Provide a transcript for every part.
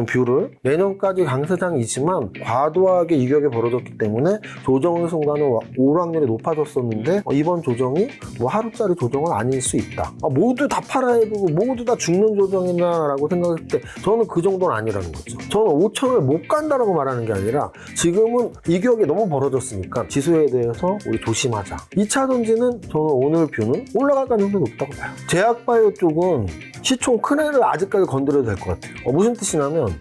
뷰를 내년까지 강세장이지만 과도하게 이격이 벌어졌기 때문에 조정의 순간은 올 확률이 높아졌었는데 이번 조정이 뭐 하루짜리 조정은 아닐 수 있다. 모두 다 팔아야 되고 모두 다 죽는 조정이나 라고 생각했을 때 저는 그 정도는 아니라는 거죠. 저는 5천을 못 간다라고 말하는 게 아니라 지금은 이격이 너무 벌어졌으니까 지수에 대해서 우리 조심하자. 2차 전지는 저는 오늘 뷰는 올라갈 가능성이 높다고 봐요. 제약바이오 쪽은 시총 큰 애를 아직까지 건드려도 될 것 같아요. 무슨 뜻이냐면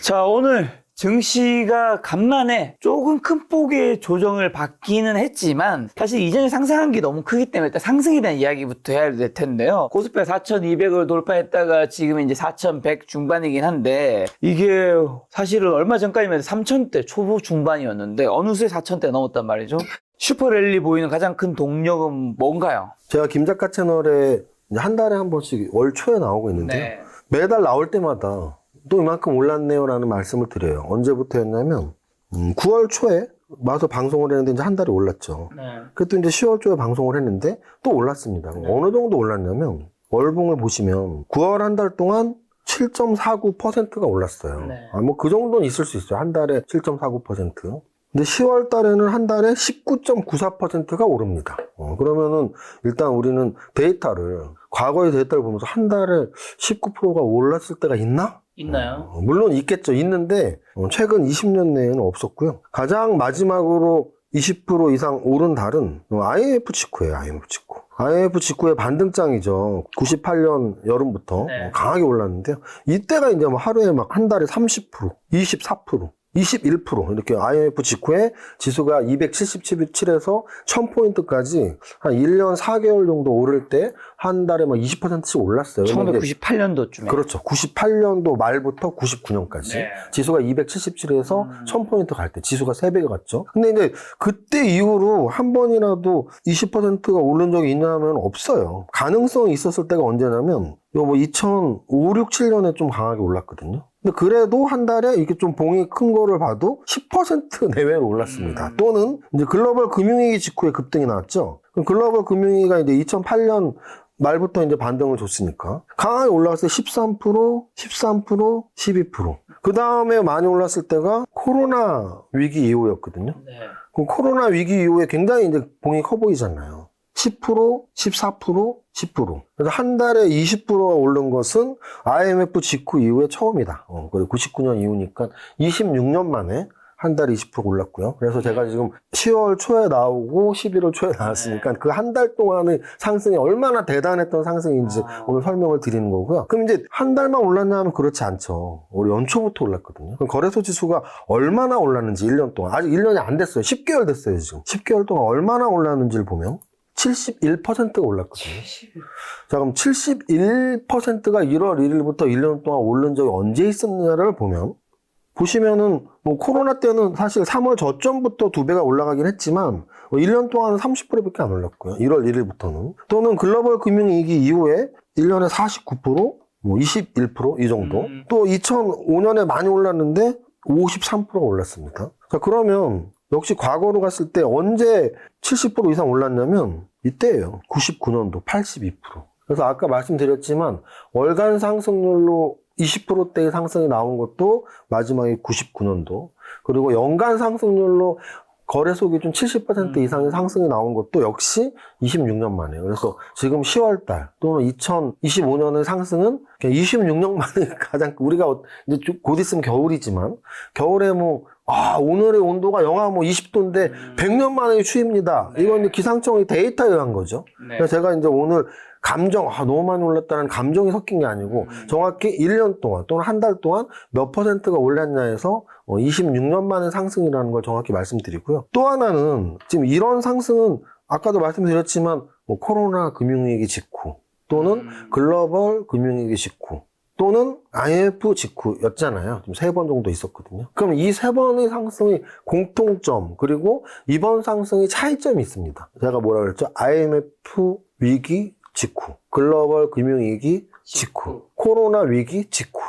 자, 오늘 증시가 간만에 조금 큰 폭의 조정을 받기는 했지만 사실 이전에 상승한 게 너무 크기 때문에 일단 상승에 대한 이야기부터 해야 될 텐데요. 코스피가 4,200을 돌파했다가 지금 이제 4,100 중반이긴 한데 이게 사실은 얼마 전까지만 해도 3,000대 초보 중반이었는데 어느새 4,000대 넘었단 말이죠. 슈퍼랠리 보이는 가장 큰 동력은 뭔가요? 제가 김 작가 채널에 한 달에 한 번씩 월 초에 나오고 있는데요. 네. 매달 나올 때마다 또 이만큼 올랐네요 라는 말씀을 드려요. 언제부터였냐면 9월 초에 와서 방송을 했는데 이제 한 달이 올랐죠. 네. 그때 이제 10월 초에 방송을 했는데 또 올랐습니다. 네. 어느 정도 올랐냐면 월봉을 보시면 9월 한 달 동안 7.49%가 올랐어요. 네. 뭐 그 정도는 있을 수 있어요. 한 달에 7.49%. 근데 10월 달에는 한 달에 19.94%가 오릅니다. 그러면은 일단 우리는 데이터를 과거의 데이터를 보면서 한 달에 19%가 올랐을 때가 있나? 있나요? 물론 있겠죠. 있는데 최근 20년 내에는 없었고요. 가장 마지막으로 20% 이상 오른 달은 IMF 직후예요. IMF 직후. IMF 직후의 반등장이죠. 98년 여름부터 네. 강하게 올랐는데요. 이때가 이제 뭐 하루에 막 한 달에 30%, 24%, 21% 이렇게 IMF 직후에 지수가 277에서 1000포인트까지 한 1년 4개월 정도 오를 때 한 달에 막 20%씩 올랐어요. 1998년도쯤에. 그렇죠. 98년도 말부터 99년까지. 네. 지수가 277에서 1000포인트 갈 때 지수가 3배가 갔죠. 근데 이제 그때 이후로 한 번이라도 20%가 오른 적이 있냐면 없어요. 가능성이 있었을 때가 언제냐면 뭐 2005, 6, 7년에 좀 강하게 올랐거든요. 근데 그래도 한 달에 이렇게 좀 봉이 큰 거를 봐도 10% 내외로 올랐습니다. 또는 이제 글로벌 금융위기 직후에 급등이 나왔죠. 그럼 글로벌 금융위기가 이제 2008년 말부터 이제 반등을 줬으니까 강하게 올라갔을 때 13%, 13%, 12%. 그 다음에 많이 올랐을 때가 코로나 위기 이후였거든요. 네. 그럼 코로나 위기 이후에 굉장히 이제 봉이 커 보이잖아요. 10%, 14%, 10%. 그래서 한 달에 20%가 오른 것은 IMF 직후 이후에 처음이다. 그리고 99년 이후니까 26년 만에 한 달에 20% 올랐고요. 그래서 제가 지금 10월 초에 나오고 11월 초에 나왔으니까 그 한 달 동안의 상승이 얼마나 대단했던 상승인지 오늘 설명을 드리는 거고요. 그럼 이제 한 달만 올랐냐 하면 그렇지 않죠. 우리 연초부터 올랐거든요. 그럼 거래소 지수가 얼마나 올랐는지 1년 동안. 아직 1년이 안 됐어요. 10개월 됐어요, 지금. 10개월 동안 얼마나 올랐는지를 보면 71%가 올랐거든요. 자, 그럼 71%가 1월 1일부터 1년 동안 오른 적이 언제 있었느냐를 보면 보시면은 뭐 코로나 때는 사실 3월 저점부터 2배가 올라가긴 했지만 1년 동안은 30%밖에 안 올랐고요. 1월 1일부터는. 또는 글로벌 금융위기 이후에 1년에 49%, 뭐 21%이 정도. 또 2005년에 많이 올랐는데 53%가 올랐습니다. 자, 그러면 역시 과거로 갔을 때 언제 70% 이상 올랐냐면 이때예요. 99년도 82%. 그래서 아까 말씀드렸지만 월간 상승률로 20%대의 상승이 나온 것도 마지막에 99년도. 그리고 연간 상승률로 거래소 기준 70% 이상의 상승이 나온 것도 역시 26년 만이에요. 그래서 지금 10월 달 또는 2025년의 상승은 26년 만에 가장 우리가 이제 곧 있으면 겨울이지만 겨울에 뭐 오늘의 온도가 영하 뭐 20도인데 100년 만의 추위입니다. 이건 이제 기상청의 데이터에 의한 거죠. 네. 그래서 제가 이제 오늘 감정, 너무 많이 올랐다는 감정이 섞인 게 아니고 정확히 1년 동안 또는 한 달 동안 몇 %가 올랐냐 해서 26년 만의 상승이라는 걸 정확히 말씀드리고요. 또 하나는 지금 이런 상승은 아까도 말씀드렸지만 코로나 금융위기 직후 또는 글로벌 금융위기 직후 또는 IMF 직후였잖아요. 좀 3번 정도 있었거든요. 그럼 이 3번의 상승의 공통점, 그리고 이번 상승의 차이점이 있습니다. 제가 뭐라 그랬죠? IMF 위기 직후, 글로벌 금융위기 직후, 코로나 위기 직후.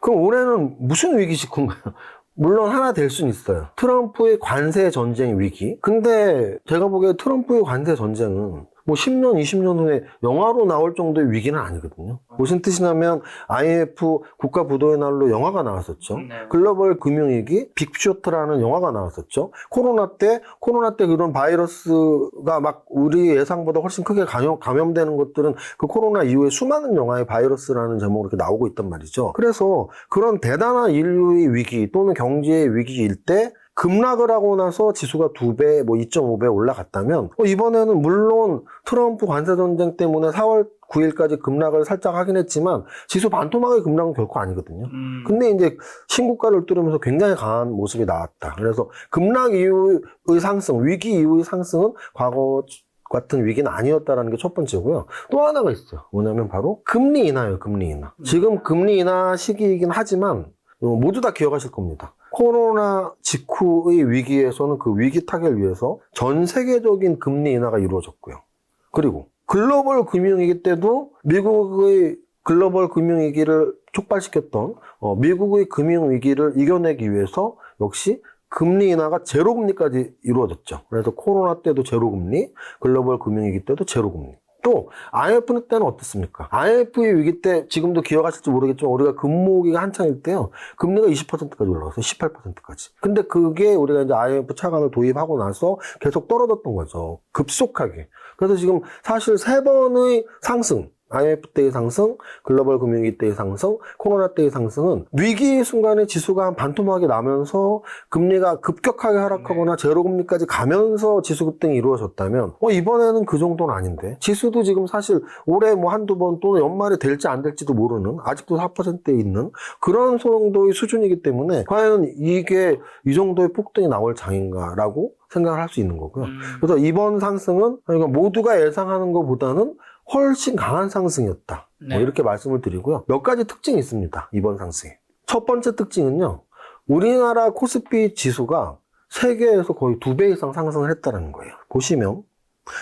그럼 올해는 무슨 위기 직후인가요? 물론 하나 될 수는 있어요. 트럼프의 관세 전쟁 위기. 근데 제가 보기에 트럼프의 관세 전쟁은 뭐 10년, 20년 후에 영화로 나올 정도의 위기는 아니거든요. 무슨 뜻이냐면 IMF 국가 부도의 날로 영화가 나왔었죠. 네. 글로벌 금융위기, 빅쇼트라는 영화가 나왔었죠. 코로나 때 그런 바이러스가 막 우리 예상보다 훨씬 크게 감염되는 것들은 그 코로나 이후에 수많은 영화의 바이러스라는 제목으로 이렇게 나오고 있단 말이죠. 그래서 그런 대단한 인류의 위기 또는 경제의 위기일 때 급락을 하고 나서 지수가 2배, 뭐 2.5배 올라갔다면 이번에는 물론 트럼프 관세 전쟁 때문에 4월 9일까지 급락을 살짝 하긴 했지만 지수 반토막의 급락은 결코 아니거든요. 근데 이제 신고가를 뚫으면서 굉장히 강한 모습이 나왔다. 그래서 급락 이후의 상승, 위기 이후의 상승은 과거 같은 위기는 아니었다라는 게 첫 번째고요. 또 하나가 있어요. 뭐냐면 바로 금리 인하예요. 금리 인하. 지금 금리 인하 시기이긴 하지만 모두 다 기억하실 겁니다. 코로나 직후의 위기에서는 그 위기 타개를 위해서 전 세계적인 금리 인하가 이루어졌고요. 그리고 글로벌 금융위기 때도 미국의 글로벌 금융위기를 촉발시켰던 미국의 금융위기를 이겨내기 위해서 역시 금리 인하가 제로금리까지 이루어졌죠. 그래서 코로나 때도 제로금리, 글로벌 금융위기 때도 제로금리. 또 IMF 때는 어떻습니까? IMF의 위기 때 지금도 기억하실지 모르겠지만 우리가 금모기가 한창일 때요. 금리가 20%까지 올라갔어요. 18%까지. 근데 그게 우리가 이제 IMF 차관을 도입하고 나서 계속 떨어졌던 거죠. 급속하게. 그래서 지금 사실 3번의 상승, IMF 때의 상승, 글로벌 금융위기 때의 상승, 코로나 때의 상승은 위기 순간에 지수가 한 반토막이 나면서 금리가 급격하게 하락하거나 제로금리까지 가면서 지수 급등이 이루어졌다면 이번에는 그 정도는 아닌데 지수도 지금 사실 올해 뭐 한두 번 또는 연말에 될지 안 될지도 모르는 아직도 4%에 있는 그런 정도의 수준이기 때문에 과연 이게 이 정도의 폭등이 나올 장인가라고 생각을 할 수 있는 거고요. 그래서 이번 상승은 그러니까 모두가 예상하는 것보다는 훨씬 강한 상승이었다. 네. 이렇게 말씀을 드리고요. 몇 가지 특징이 있습니다. 이번 상승에. 첫 번째 특징은요. 우리나라 코스피 지수가 세계에서 거의 2배 이상 상승을 했다는 거예요. 보시면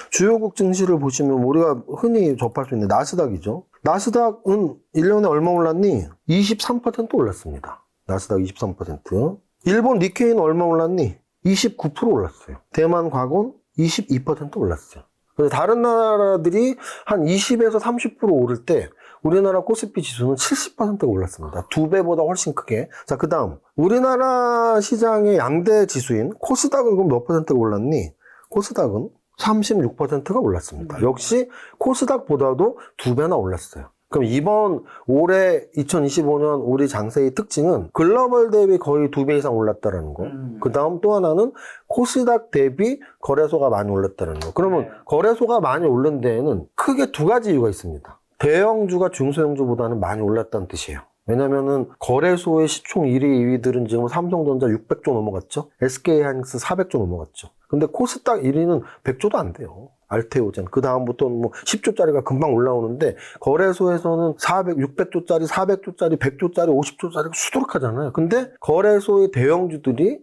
주요국 증시를 보시면 우리가 흔히 접할 수 있는 나스닥이죠. 나스닥은 1년에 얼마 올랐니? 23% 올랐습니다. 나스닥 23%. 일본 니케이는 얼마 올랐니? 29% 올랐어요. 대만 과건 22% 올랐어요. 그래서 다른 나라들이 한 20에서 30% 오를 때 우리나라 코스피 지수는 70%가 올랐습니다. 2배보다 훨씬 크게. 자, 그 다음 우리나라 시장의 양대 지수인 코스닥은 그럼 몇 %가 올랐니? 코스닥은 36%가 올랐습니다. 역시 코스닥보다도 2배나 올랐어요. 그럼 이번 올해 2025년 우리 장세의 특징은 글로벌 대비 거의 2배 이상 올랐다는 거. 그 다음 또 하나는 코스닥 대비 거래소가 많이 올랐다는 거. 그러면 네. 거래소가 많이 오른 데에는 크게 2가지 이유가 있습니다. 대형주가 중소형주보다는 많이 올랐다는 뜻이에요. 왜냐면은 거래소의 시총 1위, 2위들은 지금 삼성전자 600조 넘어갔죠. SK하이닉스 400조 넘어갔죠. 근데 코스닥 1위는 100조도 안 돼요. 알테오젠. 그 다음부터는 뭐 10조짜리가 금방 올라오는데 거래소에서는 600조짜리, 400조짜리, 100조짜리, 50조짜리 수두룩하잖아요. 근데 거래소의 대형주들이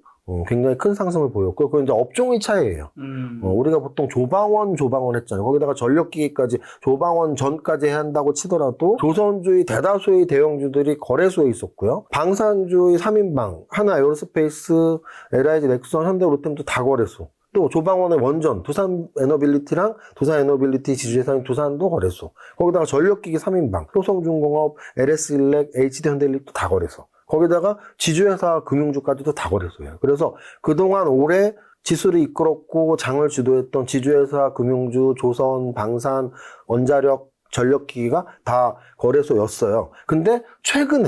굉장히 큰 상승을 보였고, 그건 이제 업종의 차이예요. 우리가 보통 조방원 했잖아요. 거기다가 전력기기까지 조방원 전까지 해야 한다고 치더라도 조선주의 대다수의 대형주들이 거래소에 있었고요. 방산주의 3인방, 하나 에어로스페이스, LIG, 넥슨, 현대, 롯데도 다 거래소. 또 조방원의 원전, 두산 에너빌리티랑 두산 에너빌리티 지주회사인 두산도 거래소. 거기다가 전력기기 3인방, 효성중공업, LS일렉, HD현대일렉도 다 거래소. 거기다가 지주회사 금융주까지도 다 거래소예요. 그래서 그동안 올해 지수를 이끌었고 장을 주도했던 지주회사, 금융주, 조선, 방산, 원자력, 전력기기가 다 거래소였어요. 근데 최근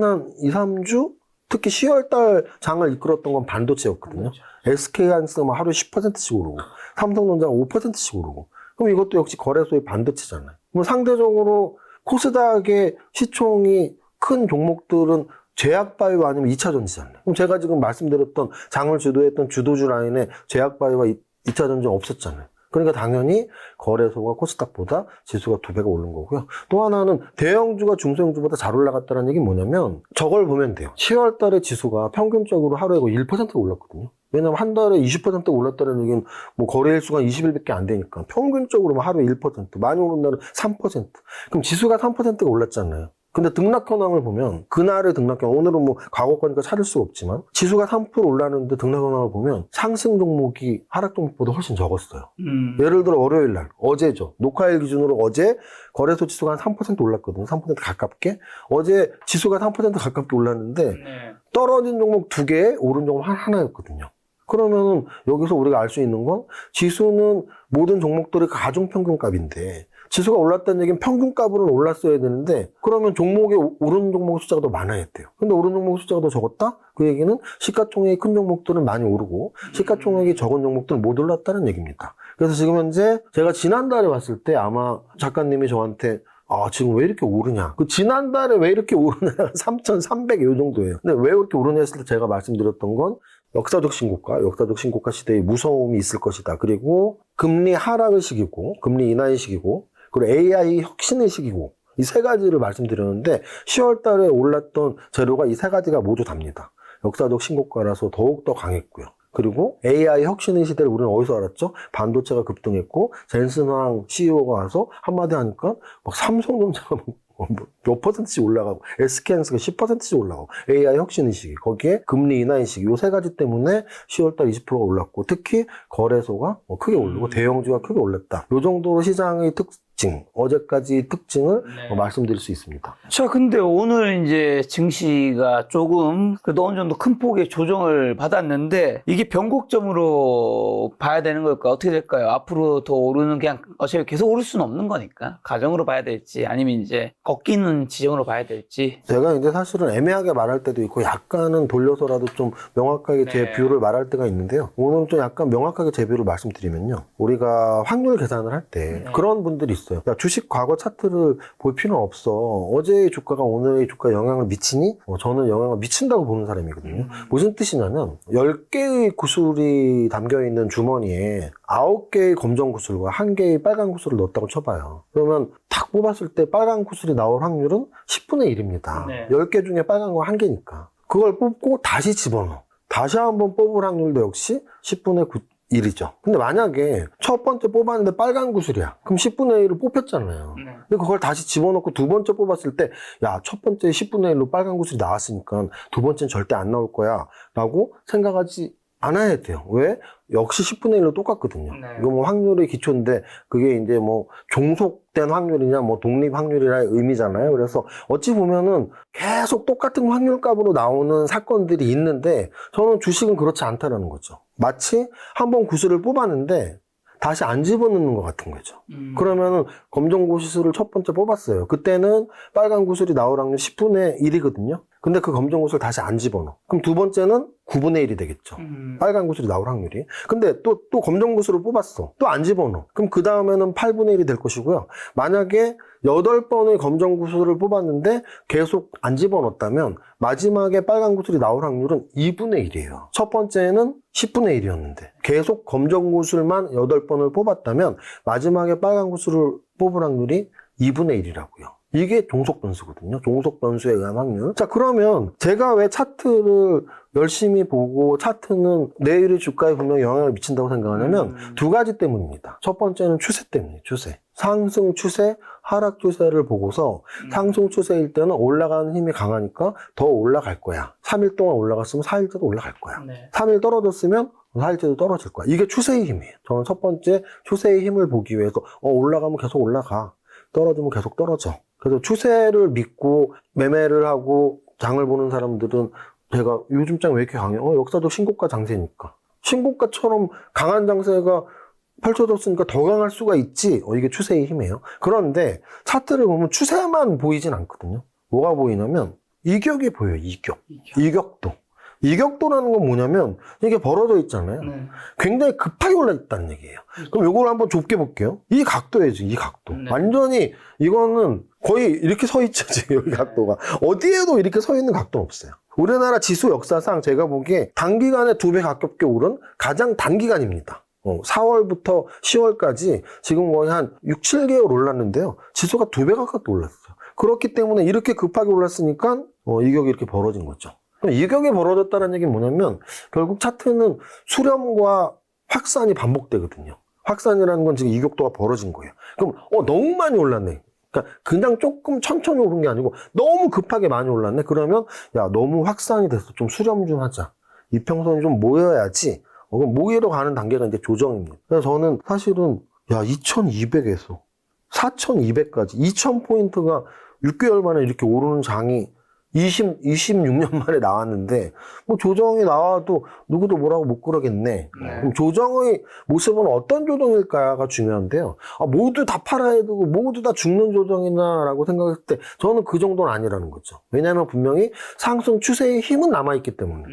한 2, 3주 특히 10월달 장을 이끌었던 건 반도체였거든요. SK하이닉스가 하루에 10%씩 오르고 삼성전자가 5%씩 오르고 그럼 이것도 역시 거래소의 반도체잖아요. 그럼 상대적으로 코스닥의 시총이 큰 종목들은 제약바이오 아니면 2차전지잖아요. 그럼 제가 지금 말씀드렸던 장을 주도했던 주도주 라인에 제약바이오가 2차전지 없었잖아요. 그러니까 당연히 거래소가 코스닥보다 지수가 2배가 오른 거고요. 또 하나는 대형주가 중소형주보다 잘 올라갔다는 얘기는 뭐냐면 저걸 보면 돼요. 10월 달에 지수가 평균적으로 하루에 거의 1%가 올랐거든요. 왜냐면 한 달에 20% 올랐다는 얘기는 뭐 거래일수가 20일밖에 안 되니까 평균적으로 하루에 1%, 많이 오른 날은 3%. 그럼 지수가 3%가 올랐잖아요. 근데 등락 현황을 보면 그날의 등락 현황, 오늘은 뭐 과거 거니까 찾을 수가 없지만 지수가 3% 올랐는데 등락 현황을 보면 상승 종목이 하락 종목보다 훨씬 적었어요. 예를 들어 월요일 날, 어제죠. 녹화일 기준으로 어제 거래소 지수가 한 3% 올랐거든요. 3% 가깝게. 어제 지수가 3% 가깝게 올랐는데 네. 떨어진 종목 2개, 오른 종목 하나였거든요. 그러면은 여기서 우리가 알 수 있는 건 지수는 모든 종목들의 가중평균값인데 지수가 올랐다는 얘기는 평균값으로는 올랐어야 되는데 그러면 종목에 오른 종목 숫자가 더 많아야 돼요. 근데 오른 종목 숫자가 더 적었다? 그 얘기는 시가총액이 큰 종목들은 많이 오르고 시가총액이 적은 종목들은 못 올랐다는 얘기입니다. 그래서 지금 현재 제가 지난달에 봤을 때 아마 작가님이 저한테 지금 왜 이렇게 오르냐. 그 지난달에 왜 이렇게 오르냐. 3,300 이 정도예요. 근데 왜 이렇게 오르냐 했을 때 제가 말씀드렸던 건 역사적 신고가 시대에 무서움이 있을 것이다. 그리고 금리 하락의 시기고, 금리 인하의 시기고, 그리고 AI 혁신의 시기고, 이 세 가지를 말씀드렸는데 10월 달에 올랐던 재료가 이 세 가지가 모두 답니다. 역사적 신고가라서 더욱더 강했고요. 그리고 AI 혁신의 시대를 우리는 어디서 알았죠? 반도체가 급등했고 젠슨 황 CEO가 와서 한마디 하니까 막 삼성전자가 몇 %씩 올라가고 SK하이닉스가 10%씩 올라가고 AI 혁신의 시기, 거기에 금리 인하의 시기, 요 세 가지 때문에 10월달 20%가 올랐고 특히 거래소가 크게 오르고 대형주가 크게 올랐다. 요 정도로 시장의 특징, 어제까지 특징을 말씀드릴 수 있습니다. 자, 근데 오늘 이제 증시가 조금 그래도 어느 정도 큰 폭의 조정을 받았는데 이게 변곡점으로 봐야 되는 걸까? 어떻게 될까요? 앞으로 더 오르는 그냥 어차피 계속 오를 수는 없는 거니까 가정으로 봐야 될지 아니면 이제 꺾이는 지정으로 봐야 될지. 제가 이제 사실은 애매하게 말할 때도 있고 약간은 돌려서라도 좀 명확하게 제 뷰를 말할 때가 있는데요. 오늘 좀 약간 명확하게 제 뷰를 말씀드리면요. 우리가 확률 계산을 할 때 그런 분들이 있어요. 야, 주식 과거 차트를 볼 필요는 없어. 어제의 주가가 오늘의 주가에 영향을 미치니? 저는 영향을 미친다고 보는 사람이거든요. 무슨 뜻이냐면 10개의 구슬이 담겨있는 주머니에 9개의 검정 구슬과 1개의 빨간 구슬을 넣었다고 쳐봐요. 그러면 탁 뽑았을 때 빨간 구슬이 나올 확률은 10분의 1입니다. 10개 중에 빨간 거 1개니까. 그걸 뽑고 다시 집어넣어. 다시 한번 뽑을 확률도 역시 10분의 1이죠. 근데 만약에 첫 번째 뽑았는데 빨간 구슬이야. 그럼 10분의 1을 뽑혔잖아요. 근데 그걸 다시 집어넣고 두 번째 뽑았을 때, 야, 첫 번째 10분의 1로 빨간 구슬이 나왔으니까 두 번째는 절대 안 나올 거야. 라고 생각하지 않아야 돼요. 왜? 역시 10분의 1로 똑같거든요. 이거 뭐 확률의 기초인데, 그게 이제 뭐 종속된 확률이냐, 뭐 독립 확률이라는 의미잖아요. 그래서 어찌 보면은 계속 똑같은 확률값으로 나오는 사건들이 있는데, 저는 주식은 그렇지 않다라는 거죠. 마치 한번 구슬을 뽑았는데, 다시 안 집어넣는 것 같은 거죠. 그러면은 검정 구슬을 첫 번째 뽑았어요. 그때는 빨간 구슬이 나올 확률 10분의 1이거든요. 근데 그 검정 구슬 다시 안 집어넣어. 그럼 두 번째는 9분의 1이 되겠죠. 빨간 구슬이 나올 확률이. 근데 또 검정 구슬을 뽑았어. 또 안 집어넣어. 그럼 그 다음에는 8분의 1이 될 것이고요. 만약에 8번의 검정 구슬을 뽑았는데 계속 안 집어넣었다면 마지막에 빨간 구슬이 나올 확률은 2분의 1이에요. 첫 번째는 10분의 1이었는데 계속 검정 구슬만 8번을 뽑았다면 마지막에 빨간 구슬을 뽑을 확률이 2분의 1이라고요. 이게 종속 변수거든요. 종속 변수에 의한 확률. 자, 그러면 제가 왜 차트를 열심히 보고 차트는 내일의 주가에 분명히 영향을 미친다고 생각하냐면 두 가지 때문입니다. 첫 번째는 추세 때문이에요. 추세. 상승 추세, 하락 추세를 보고서 상승 추세일 때는 올라가는 힘이 강하니까 더 올라갈 거야. 3일 동안 올라갔으면 4일째도 올라갈 거야. 3일 떨어졌으면 4일째도 떨어질 거야. 이게 추세의 힘이에요. 저는 첫 번째 추세의 힘을 보기 위해서 올라가면 계속 올라가. 떨어지면 계속 떨어져. 그래서 추세를 믿고 매매를 하고 장을 보는 사람들은 제가 요즘 장 왜 이렇게 강해? 역사적 신고가 장세니까. 신고가처럼 강한 장세가 펼쳐졌으니까 더 강할 수가 있지. 이게 추세의 힘이에요. 그런데 차트를 보면 추세만 보이진 않거든요. 뭐가 보이냐면 이격이 보여요. 이격도. 이격도라는 건 뭐냐면 이게 벌어져 있잖아요. 굉장히 급하게 올라 있다는 얘기예요. 그럼 이걸 한번 좁게 볼게요. 이 각도예요. 이 각도. 완전히 이거는 거의 이렇게 서 있죠. 지금 여기 각도가. 어디에도 이렇게 서 있는 각도는 없어요. 우리나라 지수 역사상 제가 보기에 단기간에 2배 가깝게 오른 가장 단기간입니다. 4월부터 10월까지 지금 거의 한 6, 7개월 올랐는데요. 지수가 2배 가깝게 올랐어요. 그렇기 때문에 이렇게 급하게 올랐으니까 이격이 이렇게 벌어진 거죠. 그럼 이격이 벌어졌다는 얘기는 뭐냐면 결국 차트는 수렴과 확산이 반복되거든요. 확산이라는 건 지금 이격도가 벌어진 거예요. 그럼 너무 많이 올랐네. 그러니까 그냥 조금 천천히 오른 게 아니고 너무 급하게 많이 올랐네. 그러면 야 너무 확산이 됐어. 좀 수렴 좀 하자. 이평선이 좀 모여야지. 그럼 모이러 가는 단계가 이제 조정입니다. 그래서 저는 사실은 2200에서 4200까지 2000포인트가 6개월 만에 이렇게 오르는 장이 26년 만에 나왔는데 뭐 조정이 나와도 누구도 뭐라고 못 그러겠네. 그럼 조정의 모습은 어떤 조정일까가 중요한데요. 모두 다 팔아야 되고 모두 다 죽는 조정이나라고 생각했을 때 저는 그 정도는 아니라는 거죠. 왜냐하면 분명히 상승 추세의 힘은 남아있기 때문에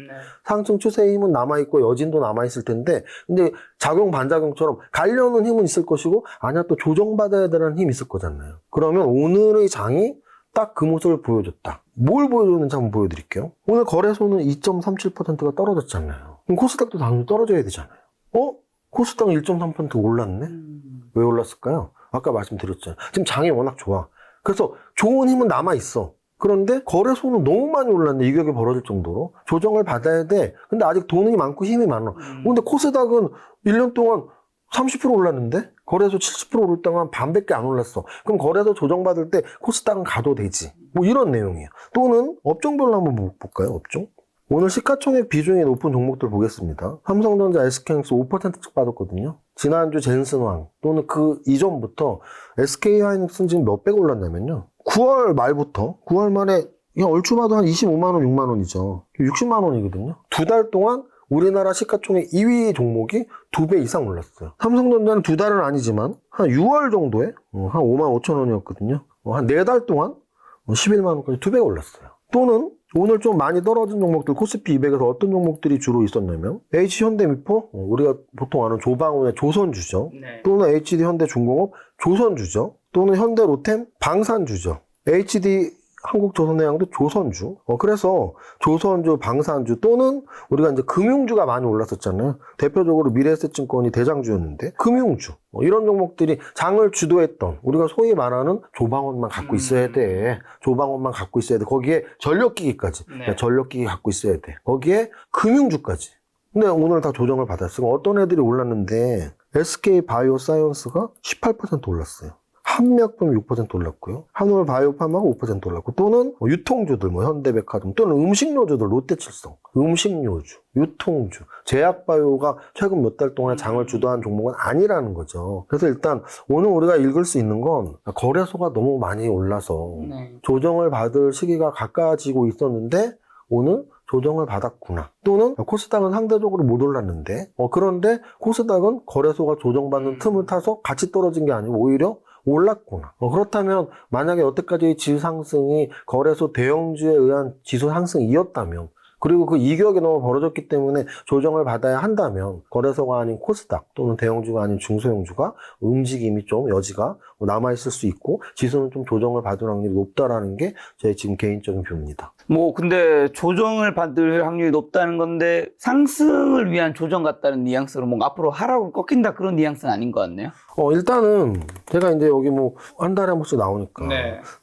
상승 추세의 힘은 남아있고 여진도 남아있을 텐데 근데 작용 반작용처럼 가려는 힘은 있을 것이고 아니야 또 조정받아야 되는 힘이 있을 거잖아요. 그러면 오늘의 장이 딱 그 모습을 보여줬다. 뭘 보여줬는지 한번 보여드릴게요. 오늘 거래소는 2.37%가 떨어졌잖아요. 그럼 코스닥도 당연히 떨어져야 되잖아요. 코스닥은 1.3% 올랐네? 왜 올랐을까요? 아까 말씀드렸잖아요. 지금 장이 워낙 좋아. 그래서 좋은 힘은 남아있어. 그런데 거래소는 너무 많이 올랐네. 이격이 벌어질 정도로. 조정을 받아야 돼. 근데 아직 돈이 많고 힘이 많아. 근데 코스닥은 1년 동안 30% 올랐는데 거래소 70% 오를 동안 반밖에 안 올랐어. 그럼 거래소 조정받을 때 코스닥은 가도 되지. 뭐 이런 내용이에요. 또는 업종별로 한번 볼까요? 업종? 오늘 시가총액 비중이 높은 종목들 보겠습니다. 삼성전자, SK하이닉스 5%씩 빠졌거든요. 지난주 젠슨왕 또는 그 이전부터 SK하이닉스는 지금 몇백 올랐냐면요. 9월 말부터 9월 말에 그냥 얼추 봐도 한 25만 원, 6만 원이죠. 60만 원이거든요. 2달 동안 우리나라 시가총액 2위 종목이 2배 이상 올랐어요. 삼성전자는 2달은 아니지만 한 6월 정도에 한 5만 5천 원이었거든요. 한 4달 동안 11만 원까지 2배가 올랐어요. 또는 오늘 좀 많이 떨어진 종목들 코스피 200에서 어떤 종목들이 주로 있었냐면 H현대미포 우리가 보통 아는 조방운의 조선주죠. 또는 HD현대중공업 조선주죠. 또는 현대로템 방산주죠. HD 한국조선해양도 조선주. 그래서 조선주, 방산주 또는 우리가 이제 금융주가 많이 올랐었잖아요. 대표적으로 미래에셋증권이 대장주였는데 금융주 이런 종목들이 장을 주도했던 우리가 소위 말하는 조방원만 갖고 있어야 돼. 조방원만 갖고 있어야 돼. 거기에 전력기기까지. 전력기기 갖고 있어야 돼. 거기에 금융주까지. 근데 오늘 다 조정을 받았어요. 어떤 애들이 올랐는데 SK바이오사이언스가 18% 올랐어요. 한미약품 6% 올랐고요. 한올바이오팜하고 5% 올랐고 또는 유통주들 현대백화점 또는 음식료주들 롯데칠성 음식료주, 유통주, 제약바이오가 최근 몇 달 동안 장을 주도한 종목은 아니라는 거죠. 그래서 일단 오늘 우리가 읽을 수 있는 건 거래소가 너무 많이 올라서 조정을 받을 시기가 가까워지고 있었는데 오늘 조정을 받았구나. 또는 코스닥은 상대적으로 못 올랐는데 그런데 코스닥은 거래소가 조정받는 틈을 타서 같이 떨어진 게 아니고 오히려 올랐구나. 그렇다면 만약에 여태까지의 지수 상승이 거래소 대형주에 의한 지수 상승이었다면 그리고 그 이격이 너무 벌어졌기 때문에 조정을 받아야 한다면 거래소가 아닌 코스닥 또는 대형주가 아닌 중소형주가 움직임이 좀 여지가 남아있을 수 있고 지수는 좀 조정을 받을 확률이 높다라는 게 제 지금 개인적인 뷰입니다. 근데 조정을 받을 확률이 높다는 건데 상승을 위한 조정 같다는 뉘앙스로 뭔가 앞으로 하락으로 꺾인다 그런 뉘앙스는 아닌 것 같네요. 일단은 제가 이제 여기 한 달에 한 번씩 나오니까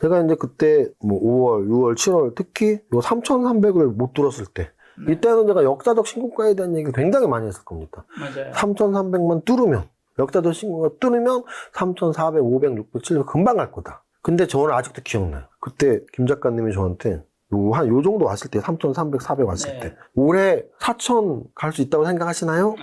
제가 이제 그때 5월, 6월, 7월 특히 요 3,300을 못 들었을 때 이때는 제가 역사적 신고가에 대한 얘기를 굉장히 많이 했을 겁니다. 맞아요. 3,300만 뚫으면 역사적 신고가 뚫으면 3,400, 500, 600, 700 금방 갈 거다. 근데 저는 아직도 기억나요. 그때 김 작가님이 저한테 요 정도 왔을 때 3,300, 400 왔을 때 올해 4,000 갈 수 있다고 생각하시나요?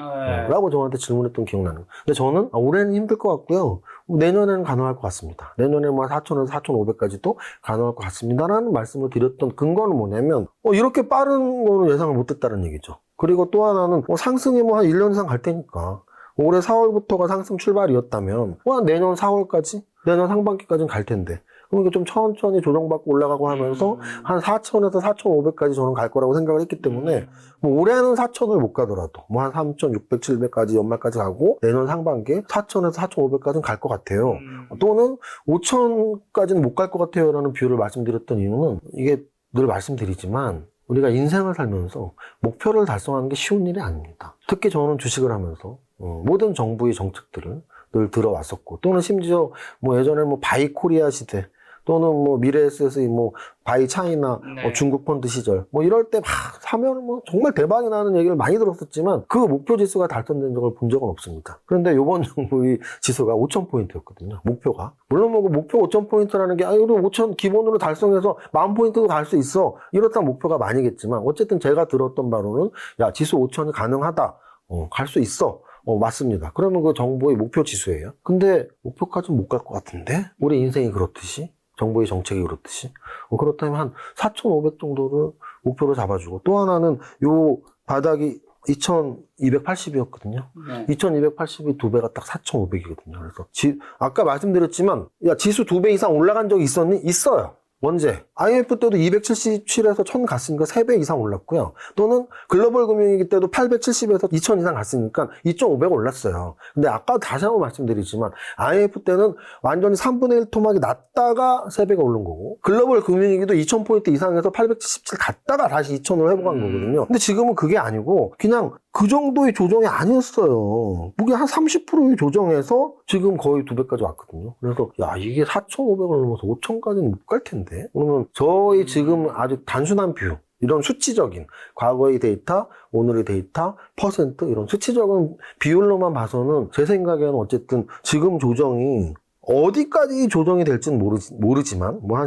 라고 저한테 질문했던 기억나는 거예요. 근데 저는 올해는 힘들 것 같고요. 내년에는 가능할 것 같습니다. 내년에 4,000에서 4,500까지도 가능할 것 같습니다. 라는 말씀을 드렸던 근거는 뭐냐면 이렇게 빠른 거는 예상을 못했다는 얘기죠. 그리고 또 하나는 상승이 한 1년 이상 갈 테니까 올해 4월부터가 상승 출발이었다면 내년 4월까지 내년 상반기까지는 갈 텐데 그러니까 좀 천천히 조정받고 올라가고 하면서 한 4,000에서 4,500까지 저는 갈 거라고 생각을 했기 때문에 올해는 4,000을 못 가더라도 한 3,600, 700까지 연말까지 가고 내년 상반기에 4,000에서 4,500까지는 갈 것 같아요. 또는 5,000까지는 못 갈 것 같아요 라는 뷰를 말씀드렸던 이유는 이게 늘 말씀드리지만 우리가 인생을 살면서 목표를 달성하는 게 쉬운 일이 아닙니다. 특히 저는 주식을 하면서 모든 정부의 정책들을 늘 들어왔었고, 또는 심지어 뭐 예전에 뭐 바이 코리아 시대, 또는 뭐 미래에셋의 뭐 바이 차이나 네. 중국 펀드 시절 뭐 이럴 때 막 사면 뭐 정말 대박이 나는 얘기를 많이 들었었지만 그 목표 지수가 달성된 적을 본 적은 없습니다. 그런데 이번 정부의 지수가 5,000포인트였거든요. 목표가. 물론 뭐 목표 5,000포인트라는 게 우리 5,000 기본으로 달성해서 10,000포인트도 갈 수 있어. 이렇다는 목표가 많이겠지만 어쨌든 제가 들었던 바로는 야 지수 5,000이 가능하다. 갈 수 있어. 맞습니다. 그러면 그 정부의 목표 지수예요. 근데 목표까지는 못 갈 것 같은데? 우리 인생이 그렇듯이? 정부의 정책이 그렇듯이. 그렇다면 한 4,500 정도를 목표로 잡아주고, 또 하나는 요 바닥이 2,280이었거든요. 네. 2,280이 두 배가 딱 4,500이거든요. 그래서 아까 말씀드렸지만, 야, 지수 2배 이상 올라간 적이 있었니? 있어요. 언제? IMF 때도 277에서 1000 갔으니까 3배 이상 올랐고요. 또는 글로벌 금융위기 때도 870에서 2000 이상 갔으니까 2.5배가 올랐어요. 근데 아까 다시 한번 말씀드리지만 IMF 때는 완전히 3분의 1 토막이 났다가 3배가 오른 거고, 글로벌 금융위기도 2000포인트 이상에서 877 갔다가 다시 2000으로 회복한 거거든요. 근데 지금은 그게 아니고 그냥 그 정도의 조정이 아니었어요. 무게 한 30%의 조정에서 지금 거의 2배까지 왔거든요. 그래서 야, 이게 4,500을 넘어서 5,000까지는 못 갈 텐데. 그러면 저희 지금 아주 단순한 뷰, 이런 수치적인 과거의 데이터, 오늘의 데이터, 퍼센트 이런 수치적인 비율로만 봐서는 제 생각에는 어쨌든 지금 조정이 어디까지 조정이 될지는 모르지만 뭐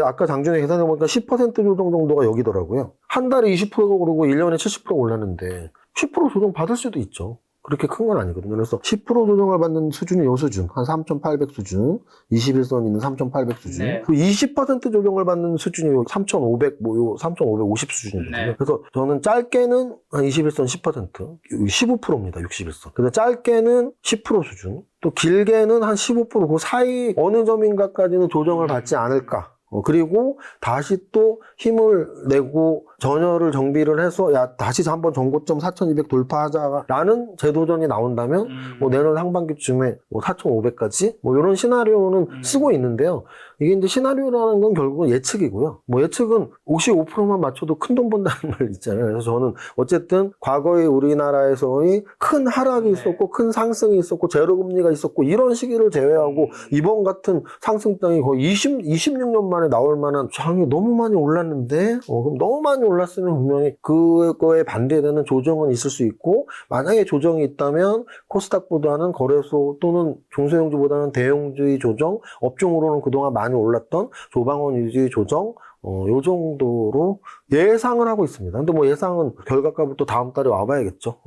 아까 장중에 계산해 보니까 10% 조정 정도가 여기더라고요. 한 달에 20%가 오르고 1년에 70% 올랐는데 10% 조정 받을 수도 있죠. 그렇게 큰 건 아니거든요. 그래서 10% 조정을 받는 수준이 요 수준, 한 3,800 수준, 21선 있는 3,800 수준, 네. 그 20% 조정을 받는 수준이 요 3,500, 요 3,550 수준이거든요. 네. 그래서 저는 짧게는 한 21선 10%, 15%입니다. 61선. 그래서 짧게는 10% 수준, 또 길게는 한 15%, 그 사이 어느 점인가까지는 조정을 받지 않을까. 그리고 다시 또 힘을 내고 전열을 정비를 해서 야 다시 한번 전고점 4,200 돌파하자라는 재도전이 나온다면 뭐 내년 상반기쯤에 뭐 4,500까지 뭐 이런 시나리오는 쓰고 있는데요. 이게 이제 시나리오라는 건 결국은 예측이고요. 뭐 예측은 55%만 맞춰도 큰 돈 번다는 말 있잖아요. 그래서 저는 어쨌든 과거에 우리나라에서의 큰 하락이 있었고 큰 상승이 있었고 제로금리가 있었고 이런 시기를 제외하고 이번 같은 상승장이 거의 26년 만에 나올 만한 장이 너무 많이 올랐는데 그럼 너무 많이 올랐으면 분명히 그거에 반대되는 조정은 있을 수 있고, 만약에 조정이 있다면 코스닥보다는 거래소 또는 중소형주보다는 대형주의 조정, 업종으로는 그동안 많이 올랐던 조방원 위주의 조정, 요 정도로 예상을 하고 있습니다. 근데 뭐 예상은 결과값을 또 다음 달에 와봐야겠죠.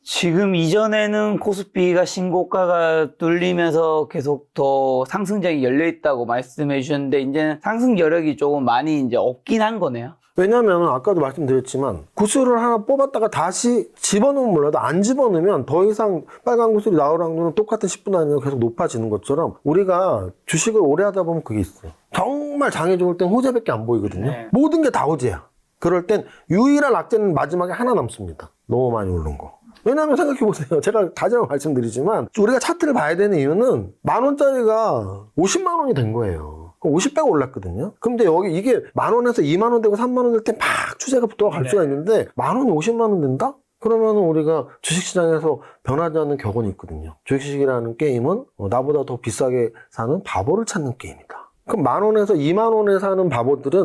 지금 이전에는 코스피가 신고가가 뚫리면서 계속 더 상승장이 열려있다고 말씀해 주셨는데, 이제는 상승 여력이 조금 많이 이제 없긴 한 거네요. 왜냐면 아까도 말씀드렸지만 구슬을 하나 뽑았다가 다시 집어넣으면 몰라도 안 집어넣으면 더 이상 빨간 구슬이 나올 확률은 똑같은 10분 안에 계속 높아지는 것처럼 우리가 주식을 오래 하다 보면 그게 있어요. 정말 장이 좋을 땐 호재밖에 안 보이거든요. 네. 모든 게 다 호재야. 그럴 땐 유일한 악재는 마지막에 하나 남습니다. 너무 많이 오른 거. 왜냐하면 생각해보세요. 제가 다시 한번 말씀드리지만 우리가 차트를 봐야 되는 이유는 10,000원짜리가 50만 원이 된 거예요. 50배가 올랐거든요. 근데 여기 이게 10,000원에서 20,000원 되고 30,000원 될 때 막 추세가 붙어갈 수가 있는데 10,000원이 50만 원 된다? 그러면 우리가 주식시장에서 변하지 않는 격언이 있거든요. 주식이라는 게임은 나보다 더 비싸게 사는 바보를 찾는 게임이다. 그럼 10,000원에서 20,000원에 사는 바보들은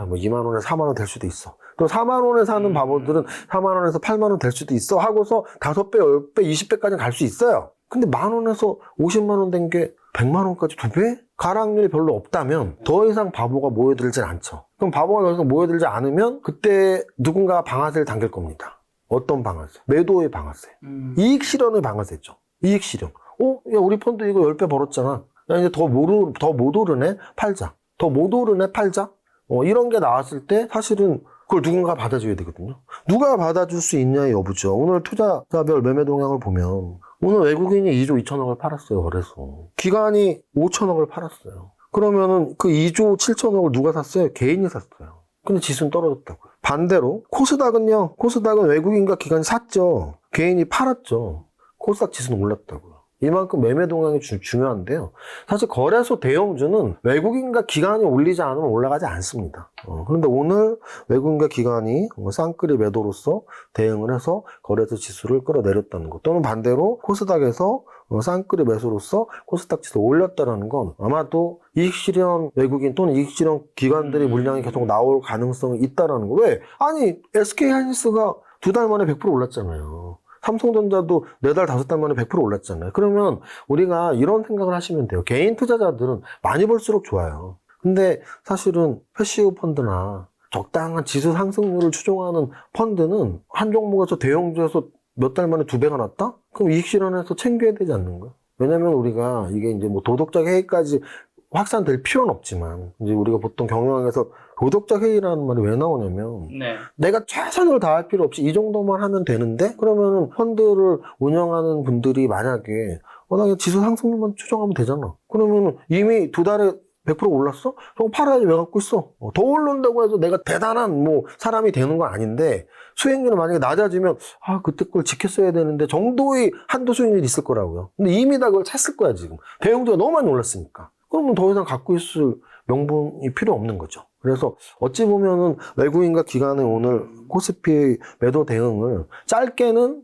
뭐 20,000원에 40,000원 될 수도 있어. 또 40,000원에 사는 바보들은 40,000원에서 80,000원 될 수도 있어 하고서 5배, 10배, 20배까지 갈 수 있어요. 근데 10,000원에서 50만원 된 게 100만원까지 2배? 가락률이 별로 없다면 더 이상 바보가 모여들진 않죠. 그럼 바보가 더 이상 모여들지 않으면 그때 누군가 방아쇠를 당길 겁니다. 어떤 방아쇠? 매도의 방아쇠. 이익 실현의 방아쇠죠. 이익 실현. 야, 우리 펀드 이거 10배 벌었잖아. 야, 이제 더 못 오르네? 팔자. 더 못 오르네? 팔자? 이런 게 나왔을 때 사실은 그걸 누군가 받아줘야 되거든요. 누가 받아줄 수 있냐의 여부죠. 오늘 투자자별 매매 동향을 보면 오늘 외국인이 2조 2천억을 팔았어요. 그래서 기관이 5천억을 팔았어요. 그러면은 그 2조 7천억을 누가 샀어요? 개인이 샀어요. 근데 지수는 떨어졌다고요. 반대로 코스닥은 외국인과 기관이 샀죠. 개인이 팔았죠. 코스닥 지수는 올랐다고요. 이만큼 매매 동향이 중요한데요. 사실 거래소 대형주는 외국인과 기관이 올리지 않으면 올라가지 않습니다. 그런데 오늘 외국인과 기관이 쌍끌이 매도로서 대응을 해서 거래소 지수를 끌어내렸다는 것, 또는 반대로 코스닥에서 쌍끌이 매수로서 코스닥 지수 올렸다는 건 아마도 이익 실현 외국인 또는 이익 실현 기관들의 물량이 계속 나올 가능성이 있다라는 거. 왜? 아니 SK하이닉스가 2달 만에 100% 올랐잖아요. 삼성전자도 4달, 5달 만에 100% 올랐잖아요. 그러면 우리가 이런 생각을 하시면 돼요. 개인 투자자들은 많이 벌수록 좋아요. 근데 사실은 패시브 펀드나 적당한 지수 상승률을 추종하는 펀드는 한 종목에서 대형주에서 몇 달 만에 2배가 났다? 그럼 이익 실현해서 챙겨야 되지 않는가? 왜냐면 우리가 이게 이제 뭐 도덕적 해이까지 확산될 필요는 없지만, 이제 우리가 보통 경영학에서 도덕적 해이라는 말이 왜 나오냐면, 네. 내가 최선을 다할 필요 없이 이 정도만 하면 되는데, 그러면은 펀드를 운영하는 분들이 만약에, 나 그냥 지수 상승률만 추정하면 되잖아. 그러면은 이미 2달에 100% 올랐어? 저거 팔아야지 왜 갖고 있어? 더 오른다고 해서 내가 대단한 뭐 사람이 되는 건 아닌데, 수익률이 만약에 낮아지면, 그때 걸 지켰어야 되는데 정도의 한도 수익률이 있을 거라고요. 근데 이미 다 그걸 찼을 거야, 지금. 대형주가 너무 많이 올랐으니까. 그러면 더 이상 갖고 있을 명분이 필요 없는 거죠. 그래서 어찌 보면은 외국인과 기관의 오늘 코스피의 매도 대응을 짧게는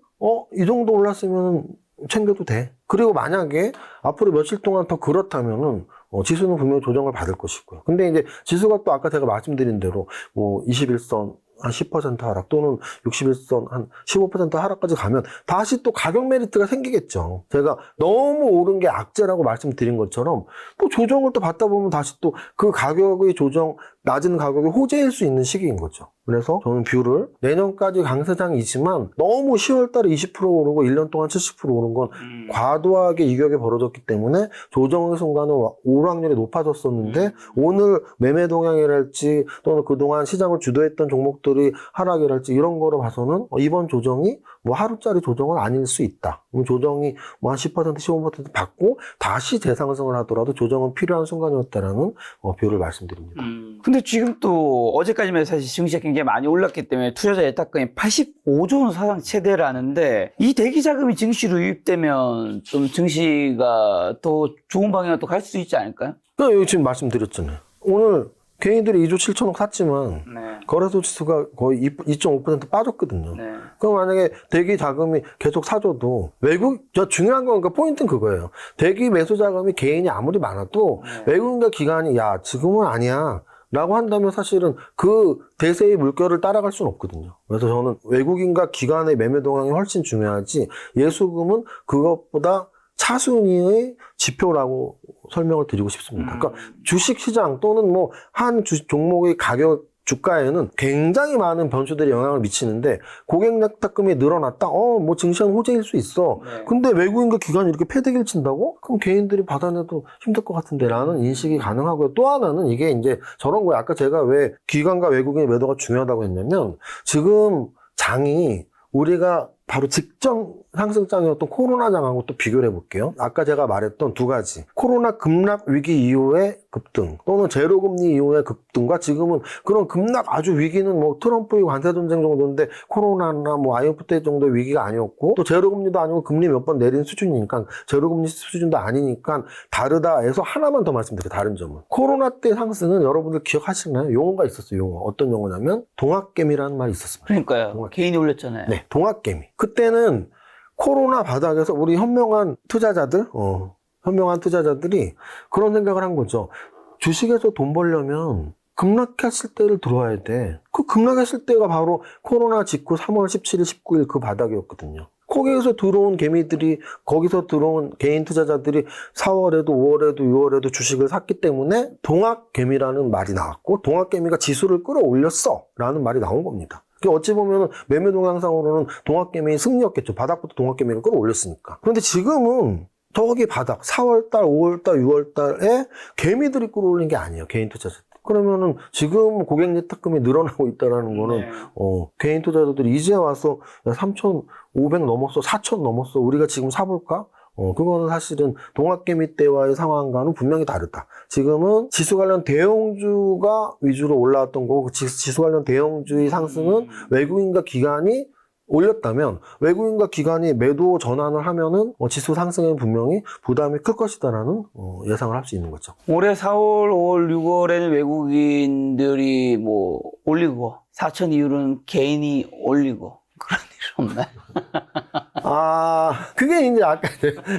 이 정도 올랐으면 챙겨도 돼. 그리고 만약에 앞으로 며칠 동안 더 그렇다면은 지수는 분명히 조정을 받을 것이고요. 근데 이제 지수가 또 아까 제가 말씀드린 대로 뭐 21선 한 10% 하락 또는 61선 한 15% 하락까지 가면 다시 또 가격 메리트가 생기겠죠. 제가 너무 오른 게 악재라고 말씀드린 것처럼 또 조정을 또 받다 보면 다시 또 그 가격의 조정, 낮은 가격이 호재일 수 있는 시기인 거죠. 그래서 저는 뷰를 내년까지 강세장이지만 너무 10월 달에 20% 오르고 1년 동안 70% 오른 건 과도하게 이격이 벌어졌기 때문에 조정의 순간은 오를 확률이 높아졌었는데 오늘 매매 동향이랄지 또는 그동안 시장을 주도했던 종목들이 하락이랄지 이런 거로 봐서는 이번 조정이 뭐 하루짜리 조정은 아닐 수 있다. 조정이 뭐 한 10% 15% 받고 다시 재상승을 하더라도 조정은 필요한 순간이었다라는 뷰를 말씀드립니다. 근데 지금 또 어제까지만 해도 사실 증시가 굉장히 많이 올랐기 때문에 투자자 예탁금이 85조 원 사상 최대라는데 이 대기 자금이 증시로 유입되면 좀 증시가 더 좋은 방향으로 또 갈 수 있지 않을까요? 여기 지금 말씀드렸잖아요. 오늘 개인들이 2조 7천억 샀지만 네. 거래소 지수가 거의 2.5% 빠졌거든요. 네. 그럼 만약에 대기 자금이 계속 사줘도 중요한 건 그러니까 포인트는 그거예요. 대기 매수 자금이 개인이 아무리 많아도 외국인과 기관이 지금은 아니야 라고 한다면 사실은 그 대세의 물결을 따라갈 수는 없거든요. 그래서 저는 외국인과 기관의 매매 동향이 훨씬 중요하지 예수금은 그것보다 차순위의 지표라고 설명을 드리고 싶습니다. 그러니까 주식시장 또는 뭐 한 종목의 주가에는 굉장히 많은 변수들이 영향을 미치는데 고객 예탁금이 늘어났다? 뭐 증시는 호재일 수 있어. 네. 근데 외국인과 기관이 이렇게 패대기를 친다고? 그럼 개인들이 받아내도 힘들 것 같은데 라는 인식이 가능하고요. 또 하나는 이게 이제 저런 거예요. 아까 제가 왜 기관과 외국인의 매도가 중요하다고 했냐면 지금 장이 우리가 바로 직전 상승장이었던 코로나장하고 또 비교를 해볼게요. 아까 제가 말했던 두 가지. 코로나 급락 위기 이후의 급등 또는 제로금리 이후의 급등과 지금은 그런 급락 아주 위기는 뭐 트럼프의 관세전쟁 정도인데 코로나나 뭐 IMF 때 정도의 위기가 아니었고 또 제로금리도 아니고 금리 몇 번 내린 수준이니까 제로금리 수준도 아니니까 다르다 해서 하나만 더 말씀드릴게요. 다른 점은. 코로나 때 상승은 여러분들 기억하시나요? 용어가 있었어요. 용어. 어떤 용어냐면 동학개미라는 말이 있었습니다. 그러니까요. 개인이 올렸잖아요. 네, 동학개미. 그때는 코로나 바닥에서 우리 현명한 투자자들이 그런 생각을 한 거죠. 주식에서 돈 벌려면 급락했을 때를 들어와야 돼. 그 급락했을 때가 바로 코로나 직후 3월 17일, 19일 그 바닥이었거든요. 거기에서 들어온 개미들이, 거기서 들어온 개인 투자자들이 4월에도 5월에도 6월에도 주식을 샀기 때문에 동학개미라는 말이 나왔고, 동학개미가 지수를 끌어올렸어 라는 말이 나온 겁니다. 어찌 보면 매매 동향상으로는 동학개미의 승리였겠죠. 바닥부터 동학개미가 끌어올렸으니까. 그런데 지금은 저기 바닥 4월달, 5월달, 6월달에 개미들이 끌어올린 게 아니에요. 개인 투자자들. 그러면은 지금 고객 예탁금이 늘어나고 있다는 거는 개인 투자자들이 이제 와서 3,500 넘었어, 4,000 넘었어. 우리가 지금 사볼까? 그거는 사실은 동학개미 때와의 상황과는 분명히 다르다. 지금은 지수 관련 대형주가 위주로 올라왔던 거고, 지수 관련 대형주의 상승은 외국인과 기관이 올렸다면 외국인과 기관이 매도 전환을 하면은 지수 상승에는 분명히 부담이 클 것이다라는 예상을 할 수 있는 거죠. 올해 4월, 5월, 6월에는 외국인들이 뭐 올리고 4천 이후로는 개인이 올리고 그런 일 없나요? 그게 이제 아까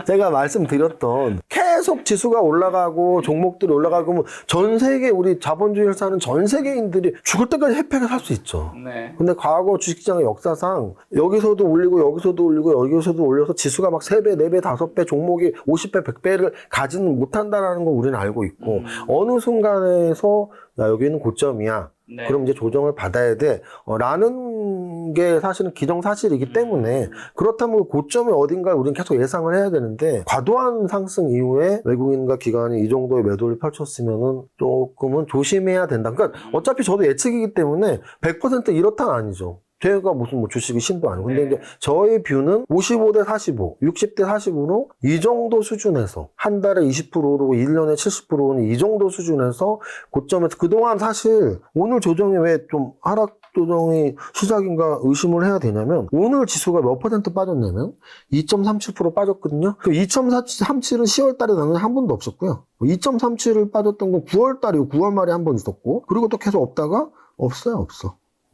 제가 말씀드렸던 계속 지수가 올라가고 종목들이 올라가고 전 세계 우리 자본주의를 사는 전 세계인들이 죽을 때까지 혜택을 살 수 있죠. 네. 근데 과거 주식시장의 역사상 여기서도 올리고 여기서도 올리고 여기서도 올려서 지수가 막 3배, 4배, 5배 종목이 50배, 100배를 가지는 못한다라는 걸 우리는 알고 있고 어느 순간에서 야, 여기는 고점이야. 네. 그럼 이제 조정을 받아야 돼. 라는 게 사실은 기정사실이기 때문에 그렇다면 고점이 어딘가를 우리는 계속 예상을 해야 되는데 과도한 상승 이후에 외국인과 기관이 이 정도의 매도를 펼쳤으면은 조금은 조심해야 된다. 그러니까 어차피 저도 예측이기 때문에 100% 이렇다는 아니죠. 제가 무슨 주식이 신도 아니고. 근데 이제 저의 뷰는 55대 45, 60대 45로 이 정도 수준에서 한 달에 20%로 1년에 70%는 이 정도 수준에서 고점에서 그동안 사실 오늘 조정이 왜 좀 하락 조정이 시작인가 의심을 해야 되냐면 오늘 지수가 몇 퍼센트 빠졌냐면 2.37% 빠졌거든요. 그 2.37은 10월 달에 당연히 한 번도 없었고요. 2.37을 빠졌던 건 9월 달이고 9월 말에 한 번 있었고 그리고 또 계속 없다가 없어.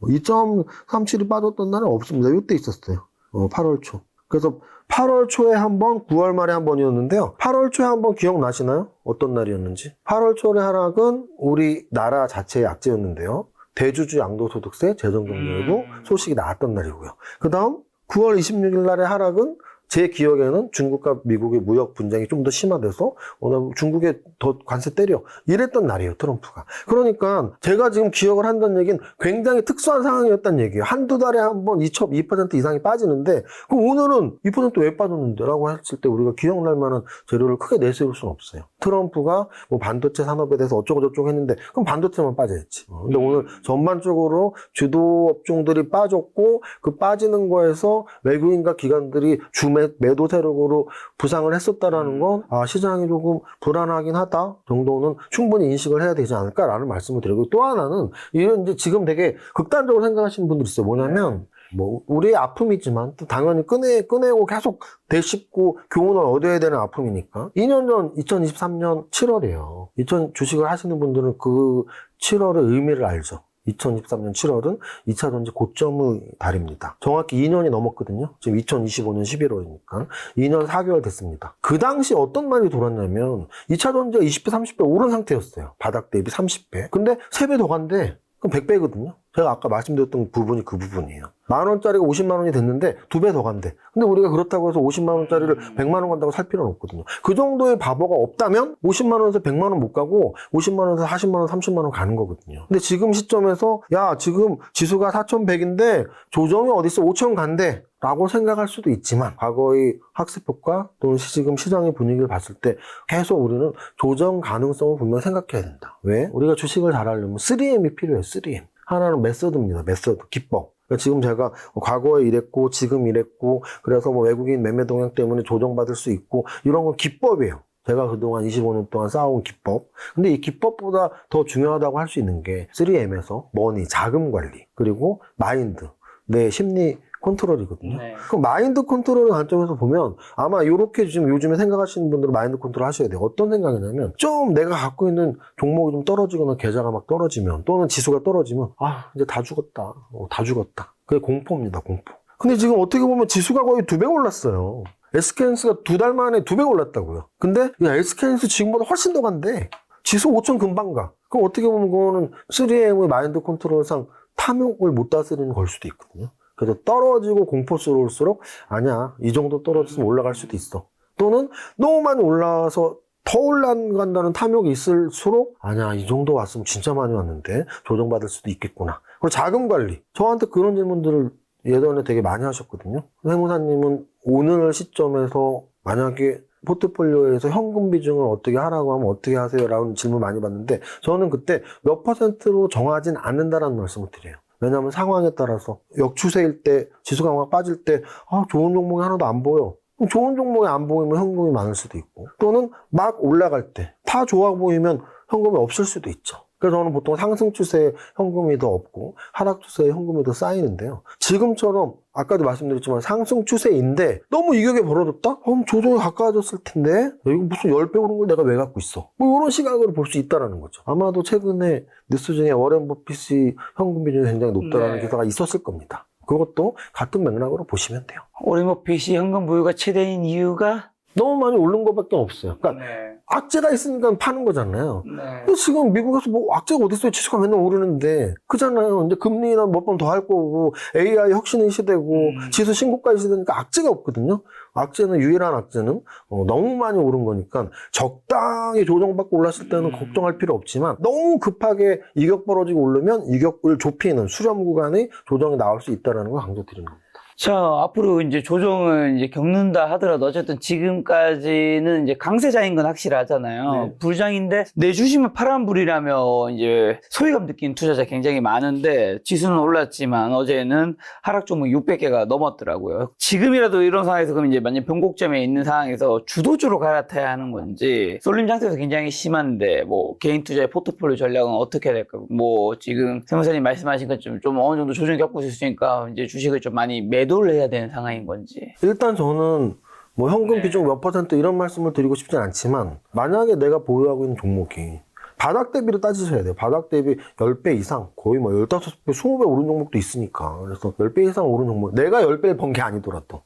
2.37이 빠졌던 날은 없습니다. 이때 있었어요. 8월 초. 그래서 8월 초에 한 번, 9월 말에 한 번이었는데요. 8월 초에 한 번 기억나시나요? 어떤 날이었는지? 8월 초의 하락은 우리나라 자체의 악재였는데요. 대주주 양도소득세 재정정리도 소식이 나왔던 날이고요. 그 다음 9월 26일 날의 하락은 제 기억에는 중국과 미국의 무역 분쟁이 좀 더 심화돼서 오늘 중국에 더 관세 때려 이랬던 날이에요, 트럼프가. 그러니까 제가 지금 기억을 한다는 얘기는 굉장히 특수한 상황이었다는 얘기예요. 한두 달에 한 번 2% 이상이 빠지는데 그럼 오늘은 2% 왜 빠졌는데? 라고 했을 때 우리가 기억날 만한 재료를 크게 내세울 수는 없어요. 트럼프가 뭐 반도체 산업에 대해서 어쩌고저쩌고 했는데 그럼 반도체만 빠져야지. 근데 오늘 전반적으로 주도 업종들이 빠졌고 그 빠지는 거에서 외국인과 기관들이 매도 세력으로 부상을 했었다라는 건 시장이 조금 불안하긴 하다 정도는 충분히 인식을 해야 되지 않을까라는 말씀을 드리고 또 하나는 이건 이제 지금 되게 극단적으로 생각하시는 분들이 있어요. 뭐냐면 뭐 우리의 아픔이지만 또 당연히 꺼내고 계속 되씹고 교훈을 얻어야 되는 아픔이니까 2년 전 2023년 7월이에요. 주식을 하시는 분들은 그 7월의 의미를 알죠. 2023년 7월은 2차전지 고점의 달입니다. 정확히 2년이 넘었거든요. 지금 2025년 11월이니까 2년 4개월 됐습니다. 그 당시 어떤 말이 돌았냐면 2차전지가 20배, 30배 오른 상태였어요. 바닥 대비 30배. 근데 3배 더 간대. 그럼 100배거든요. 제가 아까 말씀드렸던 부분이 그 부분이에요. 10,000원짜리가 50만 원이 됐는데 2배 더 간대. 근데 우리가 그렇다고 해서 50만 원짜리를 100만 원 간다고 살 필요는 없거든요. 그 정도의 바보가 없다면 50만 원에서 100만 원 못 가고 50만 원에서 40만 원, 30만 원 가는 거거든요. 근데 지금 시점에서 야 지금 지수가 4,100인데 조정이 어딨어 5,000 간대. 라고 생각할 수도 있지만 과거의 학습 효과 또는 지금 시장의 분위기를 봤을 때 계속 우리는 조정 가능성을 분명히 생각해야 된다. 왜? 우리가 주식을 잘하려면 3M이 필요해요. 3M. 하나는 메소드입니다. 메소드, 기법. 그러니까 지금 제가 과거에 이랬고 지금 이랬고 그래서 뭐 외국인 매매 동향 때문에 조정받을 수 있고 이런 건 기법이에요. 제가 그동안 25년 동안 쌓아온 기법. 근데 이 기법보다 더 중요하다고 할 수 있는 게 3M에서 머니, 자금 관리, 그리고 마인드, 내 심리 컨트롤이거든요. 네. 그럼 마인드 컨트롤의 관점에서 보면 아마 이렇게 지금 요즘에 생각하시는 분들은 마인드 컨트롤 하셔야 돼요. 어떤 생각이냐면 좀 내가 갖고 있는 종목이 좀 떨어지거나 계좌가 막 떨어지면 또는 지수가 떨어지면 이제 다 죽었다. 다 죽었다. 그게 공포입니다. 공포. 근데 지금 어떻게 보면 지수가 거의 2배 올랐어요. SK하이닉스가 2달 만에 2배 올랐다고요. 근데 SK하이닉스 지금보다 훨씬 더 간대. 지수 5천 금방 가. 그럼 어떻게 보면 그거는 3M의 마인드 컨트롤상 탐욕을 못 다스리는 걸 수도 있거든요. 그래서 떨어지고 공포스러울수록 아니야 이 정도 떨어지면 올라갈 수도 있어. 또는 너무 많이 올라와서 더 올라간다는 탐욕이 있을수록 아니야 이 정도 왔으면 진짜 많이 왔는데 조정받을 수도 있겠구나. 그리고 자금 관리. 저한테 그런 질문들을 예전에 되게 많이 하셨거든요. 세무사님은 오늘 시점에서 만약에 포트폴리오에서 현금 비중을 어떻게 하라고 하면 어떻게 하세요? 라는 질문 많이 받는데 저는 그때 몇 퍼센트로 정하진 않는다라는 말씀을 드려요. 왜냐하면 상황에 따라서 역추세일 때 지수가 막 빠질 때 좋은 종목이 하나도 안 보여. 그럼 좋은 종목이 안 보이면 현금이 많을 수도 있고 또는 막 올라갈 때 다 좋아 보이면 현금이 없을 수도 있죠. 그래서 저는 보통 상승 추세에 현금이 더 없고 하락 추세에 현금이 더 쌓이는데요. 지금처럼 아까도 말씀드렸지만 상승 추세인데 너무 이격에 벌어졌다? 그럼 조정이 가까워졌을 텐데 이거 무슨 10배 오른 걸 내가 왜 갖고 있어? 뭐 이런 시각으로 볼 수 있다는 거죠. 아마도 최근에 뉴스 중에 워렌 버핏이 현금 비중이 굉장히 높다라는 네. 기사가 있었을 겁니다. 그것도 같은 맥락으로 보시면 돼요. 워렌 버핏이 현금 보유가 최대인 이유가 너무 많이 오른 것밖에 없어요. 그러니까 네. 악재가 있으니까 파는 거잖아요. 네. 근데 지금 미국에서 뭐 악재가 어딨어요? 지수가 맨날 오르는데 그잖아요. 이제 금리나 몇 번 더 할 거고 AI 혁신의 시대고 지수 신고가의 시대니까 악재가 없거든요. 악재는 유일한 악재는 너무 많이 오른 거니까 적당히 조정받고 올랐을 때는 걱정할 필요 없지만 너무 급하게 이격 벌어지고 오르면 이격을 좁히는 수렴 구간의 조정이 나올 수 있다는 걸 강조드리는 겁니다. 자, 앞으로 이제 조정을 이제 겪는다 하더라도 어쨌든 지금까지는 이제 강세장인 건 확실하잖아요. 네. 불장인데 내 주식은 파란불이라며 이제 소외감 느끼는 투자자 굉장히 많은데 지수는 올랐지만 어제는 하락 종목 600개가 넘었더라고요. 지금이라도 이런 상황에서 그럼 이제 만약 변곡점에 있는 상황에서 주도주로 갈아타야 하는 건지 쏠림 상태에서 굉장히 심한데 뭐 개인 투자의 포트폴리오 전략은 어떻게 해야 될까요? 뭐 지금 세무사님 말씀하신 것처럼 좀 어느 정도 조정이 겪고 있으니까 이제 주식을 좀 많이 매도를 해야 되는 상황인 건지. 일단 저는 뭐 현금 네. 비중 몇 퍼센트 이런 말씀을 드리고 싶진 않지만 만약에 내가 보유하고 있는 종목이 바닥 대비로 따지셔야 돼요. 바닥 대비 10배 이상, 거의 뭐 15배, 20배 오른 종목도 있으니까. 그래서 10배 이상 오른 종목, 내가 10배를 번 게 아니더라도,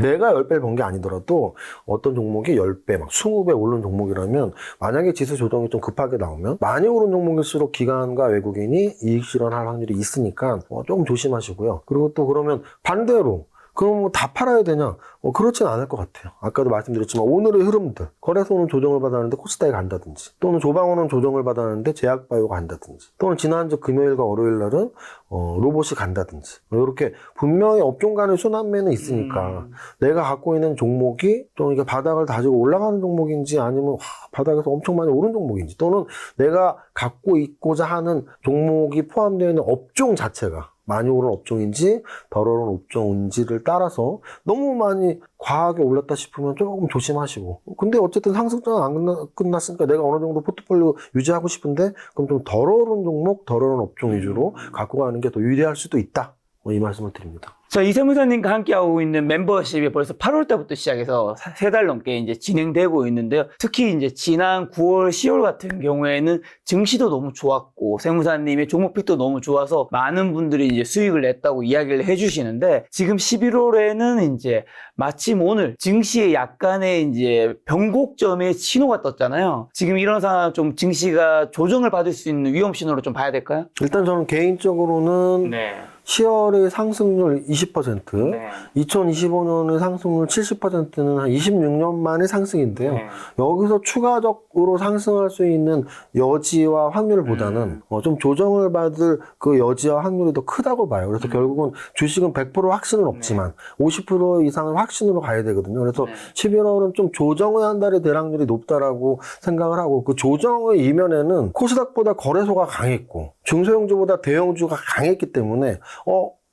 내가 10배를 번 게 아니더라도 어떤 종목이 10배, 막 20배 오른 종목이라면 만약에 지수 조정이 좀 급하게 나오면 많이 오른 종목일수록 기관과 외국인이 이익 실현할 확률이 있으니까 조금 조심하시고요. 그리고 또 그러면 반대로 그럼 뭐 다 팔아야 되냐? 그렇진 않을 것 같아요. 아까도 말씀드렸지만 오늘의 흐름들, 거래소는 조정을 받았는데 코스닥이 간다든지, 또는 조방원은 조정을 받았는데 제약바이오가 간다든지, 또는 지난주 금요일과 월요일 날은 로봇이 간다든지, 이렇게 분명히 업종 간의 순환매는 있으니까 내가 갖고 있는 종목이 좀 이게 바닥을 다지고 올라가는 종목인지 아니면 바닥에서 엄청 많이 오른 종목인지, 또는 내가 갖고 있고자 하는 종목이 포함되어 있는 업종 자체가 많이 오른 업종인지 덜 오른 업종인지를 따라서 너무 많이 과하게 올랐다 싶으면 조금 조심하시고, 근데 어쨌든 상승장은 안 끝났으니까 내가 어느 정도 포트폴리오 유지하고 싶은데 그럼 좀 덜 오른 종목, 덜 오른 업종 위주로 갖고 가는 게 더 유리할 수도 있다, 이 말씀을 드립니다. 자, 이세무사님과 함께하고 있는 멤버십이 벌써 8월 달부터 시작해서 3달 넘게 이제 진행되고 있는데요. 특히 이제 지난 9월, 10월 같은 경우에는 증시도 너무 좋았고, 세무사님의 종목픽도 너무 좋아서 많은 분들이 이제 수익을 냈다고 이야기를 해주시는데, 지금 11월에는 이제 마침 오늘 증시에 약간의 이제 변곡점의 신호가 떴잖아요. 지금 이런 상황 좀 증시가 조정을 받을 수 있는 위험 신호로 좀 봐야 될까요? 일단 저는 개인적으로는 네. 10월의 상승률 20%, 네. 2025년의 상승률 70%는 한 26년 만의 상승인데요. 네. 여기서 추가적으로 상승할 수 있는 여지와 확률보다는 좀 조정을 받을 그 여지와 확률이 더 크다고 봐요. 그래서 결국은 주식은 100% 확신은 없지만 50% 이상은 확신으로 가야 되거든요. 그래서 11월은 좀 조정의 한 달의 대락률이 높다라고 생각을 하고, 그 조정의 이면에는 코스닥보다 거래소가 강했고 중소형주보다 대형주가 강했기 때문에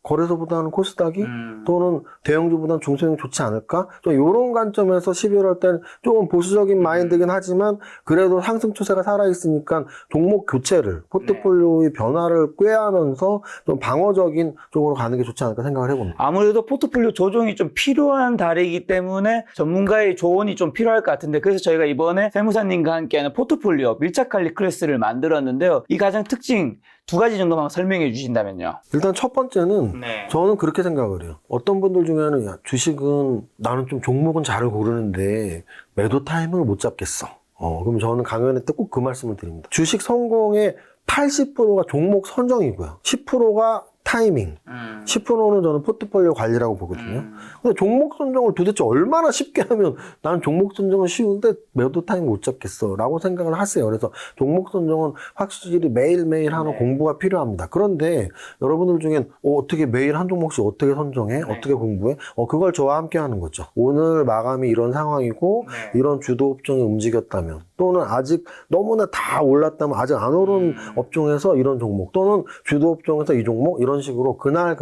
거래소보다는 코스닥이 또는 대형주보다는 중소형이 좋지 않을까? 좀 이런 관점에서 11월 때는 조금 보수적인 마인드긴 하지만 그래도 상승 추세가 살아있으니까 종목 교체를, 포트폴리오의 변화를 꾀하면서 좀 방어적인 쪽으로 가는 게 좋지 않을까 생각을 해봅니다. 아무래도 포트폴리오 조정이 좀 필요한 달이기 때문에 전문가의 조언이 좀 필요할 것 같은데, 그래서 저희가 이번에 세무사님과 함께하는 포트폴리오 밀착관리 클래스를 만들었는데요. 이 가장 특징 2가지 정도만 설명해 주신다면요. 일단 첫 번째는 저는 그렇게 생각을 해요. 어떤 분들 중에는 주식은 나는 좀 종목은 잘 고르는데 매도 타이밍을 못 잡겠어. 그럼 저는 강연회 때 꼭 그 말씀을 드립니다. 주식 성공의 80%가 종목 선정이고요. 10%가 타이밍, 10%는 저는 포트폴리오 관리라고 보거든요. 근데 종목 선정을 도대체 얼마나 쉽게 하면 난 종목 선정은 쉬운데 매도 타이밍 못 잡겠어 라고 생각을 하세요. 그래서 종목 선정은 확실히 매일매일 하는 공부가 필요합니다. 그런데 여러분들 중엔 어떻게 매일 한 종목씩 어떻게 선정해? 어떻게 공부해? 그걸 저와 함께 하는 거죠. 오늘 마감이 이런 상황이고 이런 주도 업종이 움직였다면, 또는 아직 너무나 다 올랐다면 아직 안 오른 업종에서 이런 종목, 또는 주도 업종에서 이 종목, 이런 식으로 그날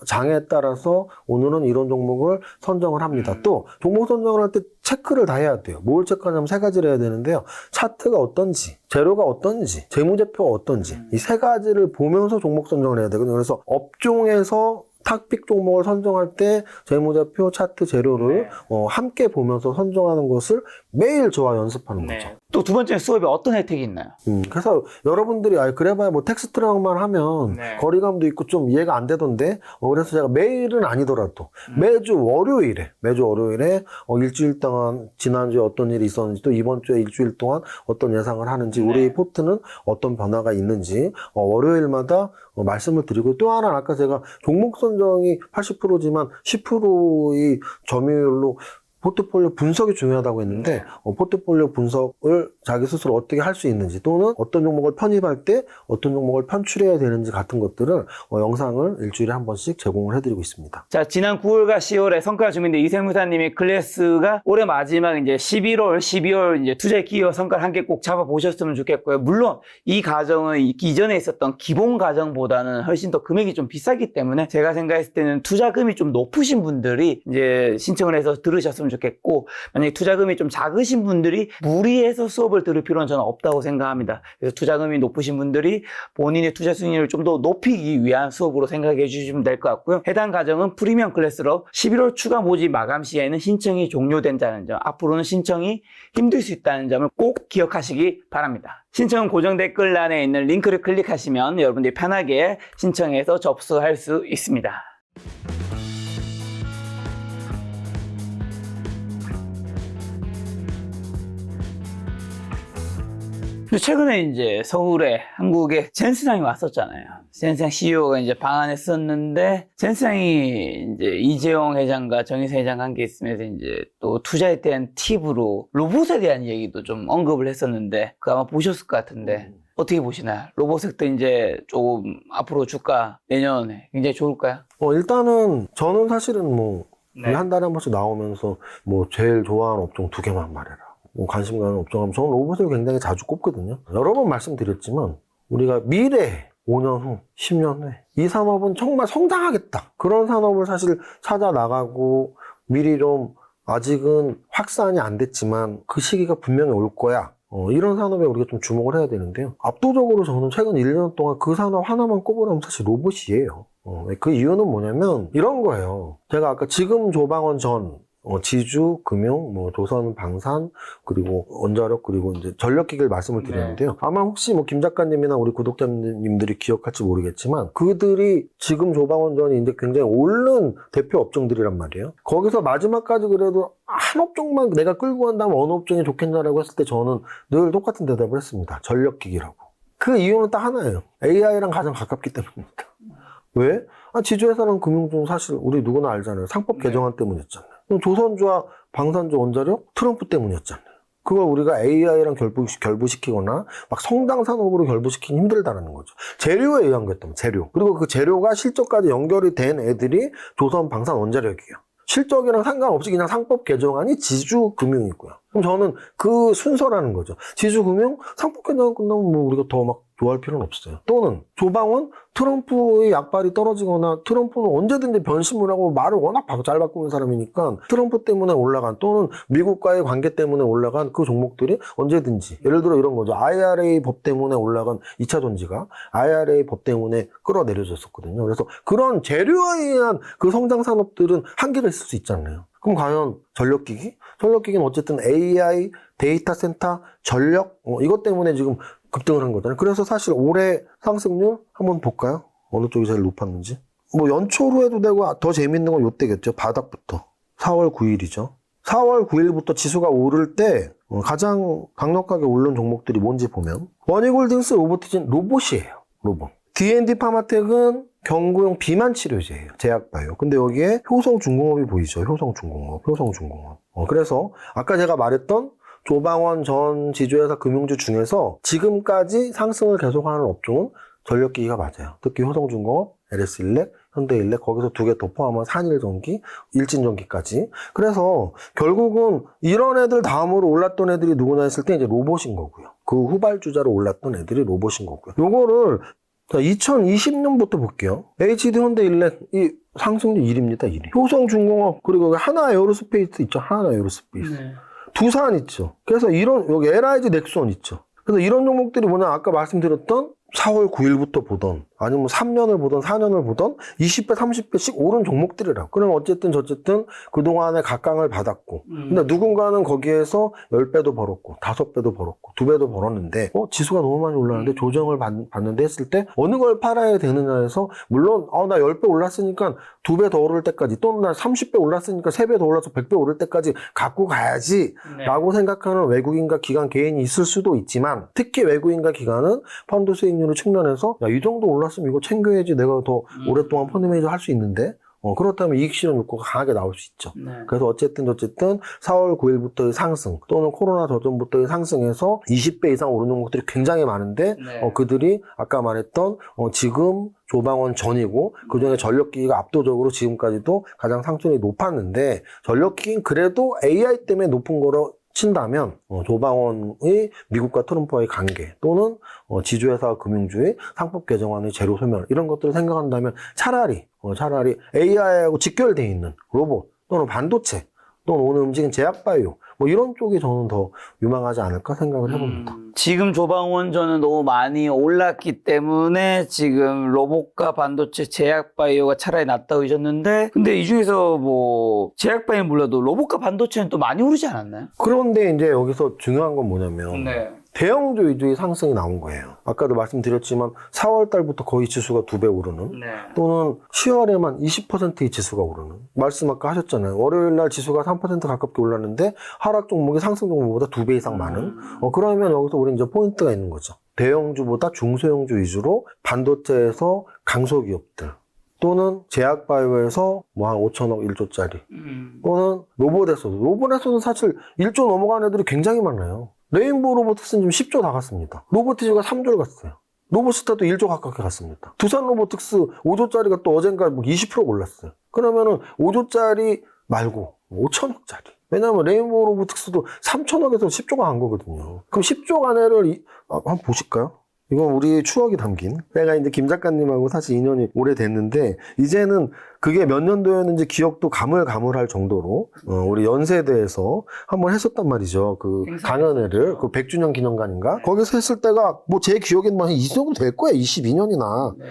장에 따라서 오늘은 이런 종목을 선정을 합니다. 또 종목 선정을 할 때 체크를 다 해야 돼요. 뭘 체크하냐면 세 가지를 해야 되는데요. 차트가 어떤지, 재료가 어떤지, 재무제표가 어떤지 이 세 가지를 보면서 종목 선정을 해야 되거든요. 그래서 업종에서 탑픽 종목을 선정할 때 재무제표, 차트, 재료를 함께 보면서 선정하는 것을 매일 저와 연습하는 거죠. 또 두 번째 수업에 어떤 혜택이 있나요? 그래서 여러분들이 그래봐야 뭐 텍스트랑만 하면 거리감도 있고 좀 이해가 안 되던데 그래서 제가 매일은 아니더라도 매주 월요일에 일주일 동안 지난주에 어떤 일이 있었는지 또 이번 주에 일주일 동안 어떤 예상을 하는지 우리 포트는 어떤 변화가 있는지 월요일마다 말씀을 드리고 또 하나 아까 제가 종목 선정이 80%지만 10%의 점유율로 포트폴리오 분석이 중요하다고 했는데 포트폴리오 분석을 자기 스스로 어떻게 할 수 있는지 또는 어떤 종목을 편입할 때 어떤 종목을 편출해야 되는지 같은 것들을 영상을 일주일에 한 번씩 제공을 해드리고 있습니다. 자, 지난 9월과 10월에 성과 중인데 이세무사님의 클래스가 올해 마지막 이제 11월, 12월 이제 투자의 기여 성과를 함께 꼭 잡아보셨으면 좋겠고요. 물론 이 과정은 이전에 있었던 기본 과정보다는 훨씬 더 금액이 좀 비싸기 때문에 제가 생각했을 때는 투자금이 좀 높으신 분들이 이제 신청을 해서 들으셨으면 좋겠고 만약에 투자금이 좀 작으신 분들이 무리해서 수업을 들을 필요는 저는 없다고 생각합니다. 그래서 투자금이 높으신 분들이 본인의 투자 수익률을 좀 더 높이기 위한 수업으로 생각해 주시면 될 것 같고요. 해당 과정은 프리미엄 클래스로 11월 추가 모집 마감 시에는 신청이 종료된다는 점, 앞으로는 신청이 힘들 수 있다는 점을 꼭 기억하시기 바랍니다. 신청은 고정 댓글란에 있는 링크를 클릭하시면 여러분들이 편하게 신청해서 접수할 수 있습니다. 최근에 이제 서울에 한국에 젠스랑이 왔었잖아요. 젠스랑 CEO가 이제 방한했었는데 젠스랑이 이제 이재용 회장과 정의선 회장 관계 있으면서 이제 또 투자에 대한 팁으로 로봇에 대한 얘기도 좀 언급을 했었는데 그거 아마 보셨을 것 같은데 어떻게 보시나요? 로봇색도 이제 조금 앞으로 주가 내년에 굉장히 좋을까요? 일단은 저는 사실은 뭐 한 달에 한 번씩 나오면서 뭐 제일 좋아하는 업종 2개만 말해라. 관심 가는 업종하면 저는 로봇을 굉장히 자주 꼽거든요. 여러 번 말씀드렸지만 우리가 미래 5년 후, 10년 후에 이 산업은 정말 성장하겠다. 그런 산업을 사실 찾아 나가고 미리 좀 아직은 확산이 안 됐지만 그 시기가 분명히 올 거야. 이런 산업에 우리가 좀 주목을 해야 되는데요. 압도적으로 저는 최근 1년 동안 그 산업 하나만 꼽으라면 사실 로봇이에요. 그 이유는 뭐냐면 이런 거예요. 제가 아까 지금 조방원 전 지주, 금융, 뭐 조선, 방산, 그리고 원자력, 그리고 이제 전력기기를 말씀을 드렸는데요. 아마 혹시 뭐 김 작가님이나 우리 구독자님들이 기억할지 모르겠지만 그들이 지금 조방원전이 이제 굉장히 오른 대표 업종들이란 말이에요. 거기서 마지막까지 그래도 한 업종만 내가 끌고 간다면 어느 업종이 좋겠냐라고 했을 때 저는 늘 똑같은 대답을 했습니다. 전력기기라고. 그 이유는 딱 하나예요. AI랑 가장 가깝기 때문입니다. 왜? 지주회사랑 금융주는 사실 우리 누구나 알잖아요. 상법 개정안 때문이었잖아요. 조선주와 방산주 원자력 트럼프 때문이었잖아요. 그걸 우리가 AI랑 결부시키거나 막 성장 산업으로 결부시키기 힘들다라는 거죠. 재료에 의한 거였다면 재료. 그리고 그 재료가 실적까지 연결이 된 애들이 조선, 방산, 원자력이에요. 실적이랑 상관없이 그냥 상법 개정안이 지주금융이고요. 그럼 저는 그 순서라는 거죠. 지주금융, 상법 개정안 끝나면 뭐 우리가 더 막 좋아할 필요는 없어요. 또는 조방원, 트럼프의 약발이 떨어지거나 트럼프는 언제든지 변심을 하고 말을 워낙 잘 바꾸는 사람이니까 트럼프 때문에 올라간 또는 미국과의 관계 때문에 올라간 그 종목들이 언제든지 예를 들어 이런 거죠. IRA 법 때문에 올라간 2차 전지가 IRA 법 때문에 끌어내려졌었거든요. 그래서 그런 재료에 의한 그 성장 산업들은 한계가 있을 수 있잖아요. 그럼 과연 전력기기? 전력기기는 어쨌든 AI, 데이터 센터, 전력 이것 때문에 지금 급등을 한 거잖아요. 그래서 사실 올해 상승률 한번 볼까요? 어느 쪽이 제일 높았는지. 뭐 연초로 해도 되고 더 재밌는 건 요때겠죠. 바닥부터. 4월 9일이죠. 4월 9일부터 지수가 오를 때 가장 강력하게 오른 종목들이 뭔지 보면 원익홀딩스, 로보티진, 로봇이에요. 로봇. D&D 파마텍은 경구용 비만 치료제예요. 제약바이오. 근데 여기에 효성중공업이 보이죠. 효성중공업. 그래서 아까 제가 말했던 조방원 전 지주회사 금융주 중에서 지금까지 상승을 계속하는 업종은 전력기기가 맞아요. 특히 효성중공업, LS일렉, 현대일렉 거기서 2개 더 포함한 산일전기, 일진전기까지. 그래서 결국은 이런 애들 다음으로 올랐던 애들이 누구나 했을 때 이제 로봇인 거고요. 그 후발주자로 올랐던 애들이 로봇인 거고요. 요거를 자, 2020년부터 볼게요. HD 현대일렉 이 상승률 1위입니다. 1위. 효성중공업 그리고 하나에어로스페이스 있죠. 하나에어로스페이스. 네. 두산 있죠. 그래서 이런 여기 LIG 넥슨 있죠. 그래서 이런 종목들이 뭐냐 아까 말씀드렸던 4월 9일부터 보던 아니면 3년을 보던 4년을 보던 20배 30배씩 오른 종목들이라고. 그럼 어쨌든 저쨌든 그동안에 각광을 받았고 근데 누군가는 거기에서 10배도 벌었고 5배도 벌었고 2배도 벌었는데 지수가 너무 많이 올랐는데 조정을 받는데 했을 때 어느 걸 팔아야 되느냐에서 물론 나 10배 올랐으니까 2배 더 오를 때까지 또는 나 30배 올랐으니까 3배 더 올라서 100배 오를 때까지 갖고 가야지 네. 라고 생각하는 외국인과 기관 개인이 있을 수도 있지만 특히 외국인과 기관은 펀드 수익률을 측면에서 야, 이 정도 올랐으면 이거 챙겨야지 내가 더 오랫동안 펀드 매니저 할 수 있는데 그렇다면 이익 실현 욕구가 강하게 나올 수 있죠. 네. 그래서 어쨌든 4월 9일부터의 상승 또는 코로나 저전부터의 상승에서 20배 이상 오른 종목들이 굉장히 많은데 네. 그들이 아까 말했던 지금 조방원 전이고 그중에 전력기기가 압도적으로 지금까지도 가장 상승률이 높았는데 전력기기는 그래도 AI 때문에 높은 거로 친다면 조방원의 미국과 트럼프와의 관계 또는 지주회사 금융주의 상법 개정안의 제로 소멸 이런 것들을 생각한다면 차라리 AI하고 직결되어 있는 로봇 또는 반도체 또는 오늘 움직인 제약바이오 이런 쪽이 저는 더 유망하지 않을까 생각을 해봅니다. 지금 조방원전은 너무 많이 올랐기 때문에 지금 로봇과 반도체, 제약바이오가 차라리 낫다고 하셨는데 근데 이 중에서 제약바이오는 몰라도 로봇과 반도체는 또 많이 오르지 않았나요? 그런데 이제 여기서 중요한 건 뭐냐면 네. 대형주 위주의 상승이 나온 거예요. 아까도 말씀드렸지만 4월 달부터 거의 지수가 2배 오르는 네. 또는 10월에만 20%의 지수가 오르는 말씀 아까 하셨잖아요. 월요일 날 지수가 3% 가깝게 올랐는데 하락 종목이 상승 종목보다 2배 이상 많은 그러면 여기서 우리 이제 포인트가 있는 거죠. 대형주보다 중소형주 위주로 반도체에서 강소기업들 또는 제약바이오에서 한 5천억 1조짜리 또는 로봇에서도 사실 1조 넘어가는 애들이 굉장히 많아요. 레인보우 로보틱스는 지금 10조 다 갔습니다. 로보티즈가 3조를 갔어요. 로보스타도 1조 가깝게 갔습니다. 두산 로보틱스 5조짜리가 또 어젠가 20% 올랐어요. 그러면은 5조짜리 말고 5천억짜리. 왜냐하면 레인보우 로보틱스도 3천억에서 10조가 간 거거든요. 그럼 10조 간애를 한번 보실까요? 이건 우리의 추억이 담긴. 내가 이제 김 작가님하고 사실 인연이 오래됐는데 이제는 그게 몇 년도였는지 기억도 가물가물할 정도로 우리 연세대에서 한번 했었단 말이죠. 그 강연회를 그 100주년 기념관인가? 거기서 했을 때가 제 기억에는 이 정도 될 거야. 22년이나 네.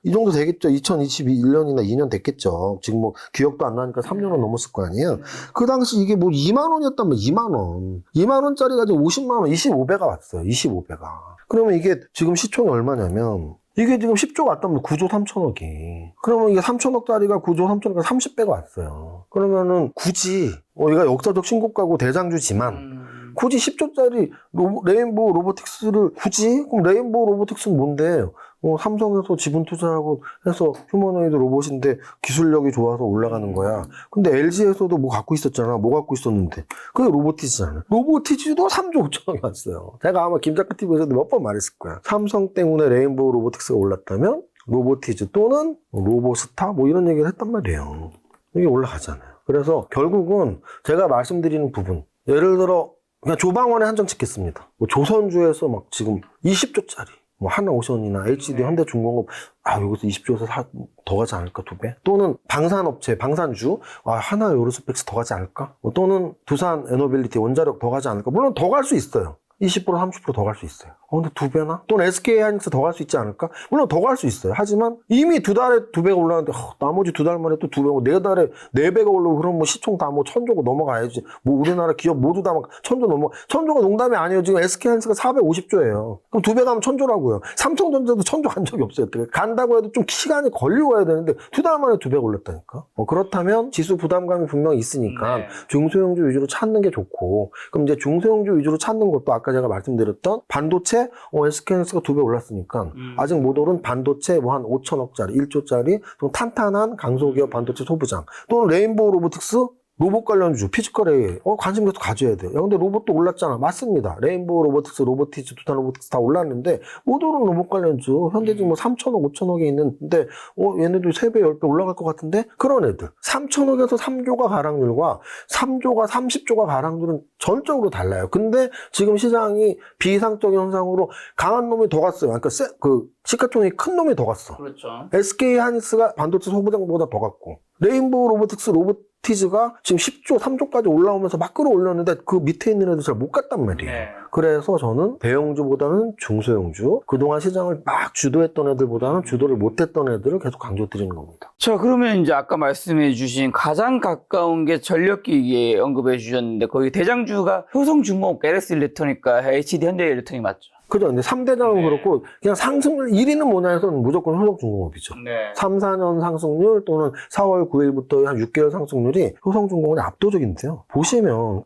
이 정도 되겠죠. 2021년이나 2년 됐겠죠. 지금 기억도 안 나니까 3년은 넘었을 거 아니에요. 그 당시 이게 2만 원이었단 말이야. 2만 원. 2만 원짜리가 지금 50만 원, 25배가 왔어요. 25배가. 그러면 이게 지금 시총이 얼마냐면 이게 지금 10조 갔다면 9조 3천억이. 그러면 이게 3천억짜리가 9조 3천억까지 30배가 왔어요. 그러면은 굳이 이가 역사적 신고가고 대장주지만 굳이 10조짜리 레인보우 로보틱스를 그럼 레인보우 로보틱스는 뭔데? 삼성에서 지분 투자하고 해서 휴머노이드 로봇인데 기술력이 좋아서 올라가는 거야. 근데 LG에서도 갖고 있었잖아. 갖고 있었는데. 그게 로보티즈잖아. 로보티즈도 3조 5천억이 왔어요. 제가 아마 김작가 TV에서도 몇 번 말했을 거야. 삼성 때문에 레인보우 로보틱스가 올랐다면 로보티즈 또는 로보스타 이런 얘기를 했단 말이에요. 이게 올라가잖아요. 그래서 결국은 제가 말씀드리는 부분 예를 들어 그냥 조방원에 한정 짓겠습니다. 조선주에서 지금 20조짜리 하나오션이나 HD 현대중공업 여기서 20조에서 더 가지 않을까 2배? 또는 방산업체 방산주 하나에어로스페이스 더 가지 않을까? 또는 두산 에너빌리티 원자력 더 가지 않을까? 물론 더 갈 수 있어요. 20% 30% 더 갈 수 있어요. 근데 2배나? 또는 SK 하이닉스 더 갈 수 있지 않을까? 물론 더 갈 수 있어요. 하지만 이미 2달에 2배가 올랐는데 나머지 2달 만에 또 2배고 4달에 4배가 올라오고 그럼 시총 다 1000조고 넘어가야지. 우리나라 기업 모두 다 1000조 천조가 농담이 아니에요. 지금 SK 하이닉스가 450조예요. 그럼 2배 가면 1000조라고요. 삼성전자도 1000조 간 적이 없어요. 간다고 해도 좀 시간이 걸리고 가야 되는데 2달 만에 2배가 올랐다니까. 그렇다면 지수 부담감이 분명히 있으니까 중소형주 위주로 찾는 게 좋고 그럼 이제 중소형주 위주로 찾는 것도 아까 제가 말씀드렸던 반도체 SK하이닉스가 2배 올랐으니까 아직 못 오른 반도체 한 5천억짜리 1조짜리 좀 탄탄한 강소기업 반도체 소부장 또는 레인보우 로보틱스 로봇 관련주, 피지컬에 관심 계속 가져야 돼요. 야, 근데 로봇도 올랐잖아. 맞습니다. 레인보우 로보틱스, 로보티즈, 두산 로보틱스 다 올랐는데 모두는 로봇 관련주. 현대중 뭐 3천억, 5천억에 있는데 얘네들 3배, 10배 올라갈 것 같은데 그런 애들. 3천억에서 3조가 가락률과 3조가 30조가 가락률은 전적으로 달라요. 근데 지금 시장이 비이상적인 현상으로 강한 놈이 더 갔어요. 그러니까 시가총액이 큰 놈이 더 갔어. 그렇죠. SK 하이닉스가 반도체 소부장보다 더 갔고 레인보우 로보틱스 로보티즈가 지금 10조, 3조까지 올라오면서 막 끌어올렸는데 그 밑에 있는 애들 잘 못 갔단 말이에요. 네. 그래서 저는 대형주보다는 중소형주, 그동안 시장을 막 주도했던 애들보다는 주도를 못했던 애들을 계속 강조드리는 겁니다. 자, 그러면 이제 아까 말씀해 주신 가장 가까운 게 전력기기에 언급해 주셨는데 거기 대장주가 효성중공업 LS 일렉트로닉과 HD 현대일렉트로닉 맞죠? 그죠? 근데 3대장은 네. 그렇고 그냥 상승률 1위는 뭐냐 해서는 무조건 효성중공업이죠. 네. 3, 4년 상승률 또는 4월 9일부터 한 6개월 상승률이 효성중공업이 압도적인데요. 보시면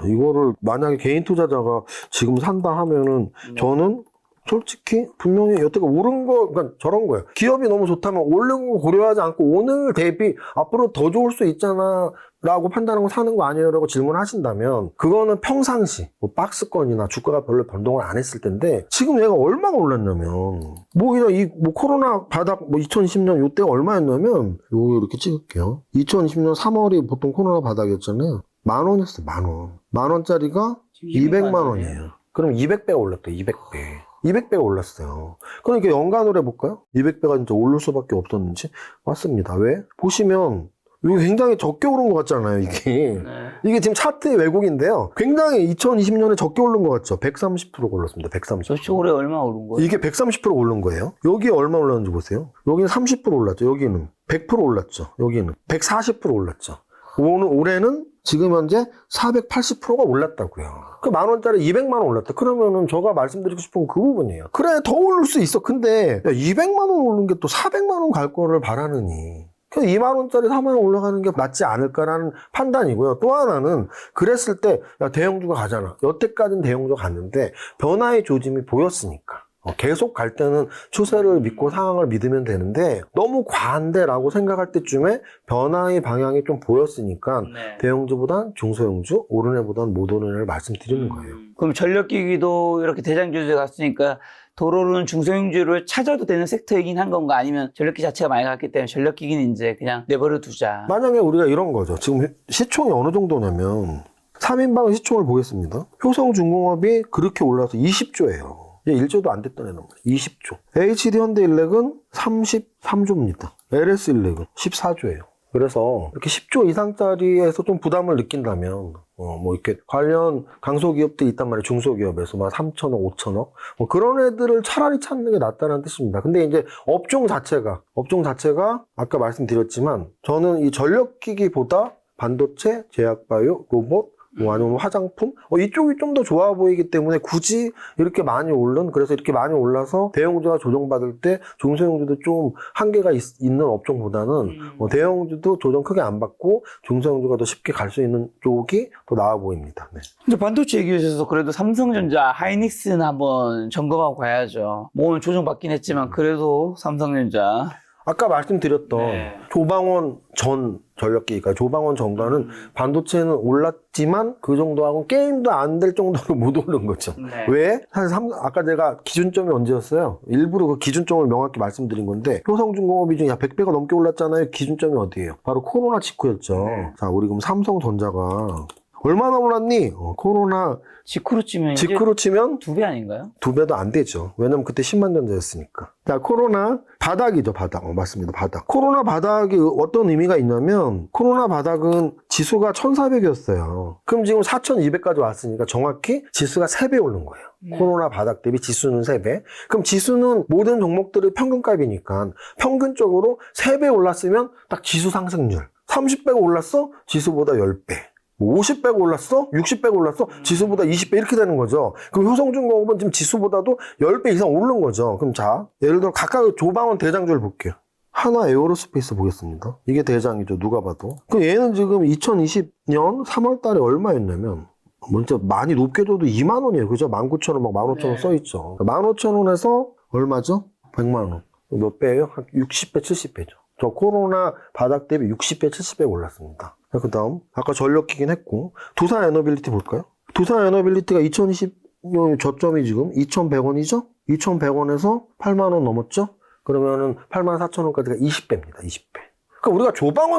이거를 만약에 개인 투자자가 지금 산다 하면은 저는 솔직히 분명히 여태가 오른 거, 그러니까 저런 거예요. 기업이 너무 좋다면 오른 거 고려하지 않고 오늘 대비 앞으로 더 좋을 수 있잖아 라고 판단하고 사는 거 아니에요? 라고 질문하신다면 그거는 평상시 뭐 박스권이나 주가가 별로 변동을 안 했을 텐데 지금 얘가 얼마가 올랐냐면 뭐 코로나 바닥 2020년 요때가 얼마였냐면 요거 이렇게 찍을게요. 2020년 3월이 보통 코로나 바닥이었잖아요. 10,000원이었어요. 10,000원. 10,000원짜리가 200만 원이에요. 그럼 200배가 올랐대. 200배. 200배가 올랐어요. 그러니까 연간으로 해볼까요? 200배가 진짜 오를 수밖에 없었는지? 맞습니다. 왜? 보시면 이게 굉장히 적게 오른 것 같잖아요, 이게. 네. 이게 지금 차트의 왜곡인데요. 굉장히 2020년에 적게 오른 것 같죠? 130%가 올랐습니다. 130%. 도대체 올해 얼마 오른 거예요? 이게 130% 오른 거예요. 여기에 얼마 올랐는지 보세요. 여기는 30% 올랐죠. 여기는 100% 올랐죠. 여기는 140% 올랐죠. 올해는 지금 현재 480%가 올랐다고요. 그 10,000원짜리 200만 원 올랐다. 그러면은 제가 말씀드리고 싶은 건 그 부분이에요. 그래, 더 오를 수 있어. 근데 200만 원 오른 게 또 400만 원 갈 거를 바라느니. 그래서 2만 원짜리 4만 원 올라가는 게 낫지 않을까라는 판단이고요. 또 하나는 그랬을 때 대형주가 가잖아. 여태까지는 대형주가 갔는데 변화의 조짐이 보였으니까. 계속 갈 때는 추세를 믿고 상황을 믿으면 되는데 너무 과한데라고 생각할 때쯤에 변화의 방향이 좀 보였으니까 네. 대형주보단 중소형주, 오른 애보단 못 오른 애를 말씀드리는 거예요. 그럼 전력기기도 이렇게 대장주에 갔으니까 도로는 중소형주를 찾아도 되는 섹터이긴 한 건가? 아니면 전력기 자체가 많이 갔기 때문에 전력기기는 이제 그냥 내버려 두자. 만약에 우리가 이런 거죠. 지금 시총이 어느 정도냐면 3인방 시총을 보겠습니다. 효성중공업이 그렇게 올라서 20조예요. 1조도 안 됐던 애는 20조. HD 현대일렉은 33조입니다. LS일렉은 14조예요. 그래서 이렇게 10조 이상짜리에서 좀 부담을 느낀다면 뭐 이렇게 관련 강소기업들이 있단 말이에요. 중소기업에서 막 3천억, 5천억 뭐 그런 애들을 차라리 찾는 게 낫다는 뜻입니다. 근데 이제 업종 자체가 아까 말씀드렸지만 저는 이 전력기기보다 반도체, 제약바이오, 로봇 뭐 아니면 화장품 이쪽이 좀 더 좋아 보이기 때문에 굳이 이렇게 많이 그래서 이렇게 많이 올라서 대형주가 조정받을 때 중소형주도 좀 한계가 있는 업종보다는 대형주도 조정 크게 안 받고 중소형주가 더 쉽게 갈 수 있는 쪽이 더 나아 보입니다. 네. 근데 반도체 얘기하셔서 그래도 삼성전자, 하이닉스는 한번 점검하고 가야죠. 뭐 오늘 조정받긴 했지만 그래도 삼성전자. 아까 말씀드렸던 네. 조방원 전 전력기가 조방원 전과는 반도체는 올랐지만 그 정도하고 게임도 안 될 정도로 못 오른 거죠. 네. 왜? 사실 아까 제가 기준점이 언제였어요? 일부러 그 기준점을 명확히 말씀드린 건데 효성중공업이 중에 100배가 넘게 올랐잖아요. 기준점이 어디예요? 바로 코로나 직후였죠. 네. 자, 우리 그럼 삼성전자가 얼마나 올랐니? 코로나 직후로 치면 직후로 치면 2배 아닌가요? 2배도 안 되죠. 왜냐면 그때 10만 전자였으니까. 자, 코로나 바닥이죠, 바닥. 맞습니다, 바닥. 코로나 바닥이 어떤 의미가 있냐면, 코로나 바닥은 지수가 1,400이었어요. 그럼 지금 4,200까지 왔으니까 정확히 지수가 3배 오른 거예요. 네. 코로나 바닥 대비 지수는 3배. 그럼 지수는 모든 종목들의 평균값이니까 평균적으로 3배 올랐으면 딱 지수 상승률. 30배가 올랐어? 지수보다 10배. 50배가 올랐어? 60배가 올랐어? 지수보다 20배 이렇게 되는 거죠. 그럼 효성중공업은 지금 지수보다도 10배 이상 오른 거죠. 그럼 자, 예를 들어 각각 조방원 대장주를 볼게요. 하나 에어로스페이스 보겠습니다. 이게 대장이죠. 누가 봐도. 그럼 얘는 지금 2020년 3월 달에 얼마였냐면 먼저 많이 높게 줘도 2만 원이에요. 그죠? 19,000원, 막 15,000원 써있죠. 15,000원에서 얼마죠? 100만 원. 몇 배예요? 한 60배, 70배죠. 저 코로나 바닥 대비 60배, 70배 올랐습니다. 그 다음, 아까 전력기긴 했고, 두산 에너빌리티 볼까요? 두산 에너빌리티가 2020년 저점이 지금 2,100원이죠? 2,100원에서 8만원 넘었죠? 그러면은 84,000원까지가 20배입니다, 20배. 그러니까 우리가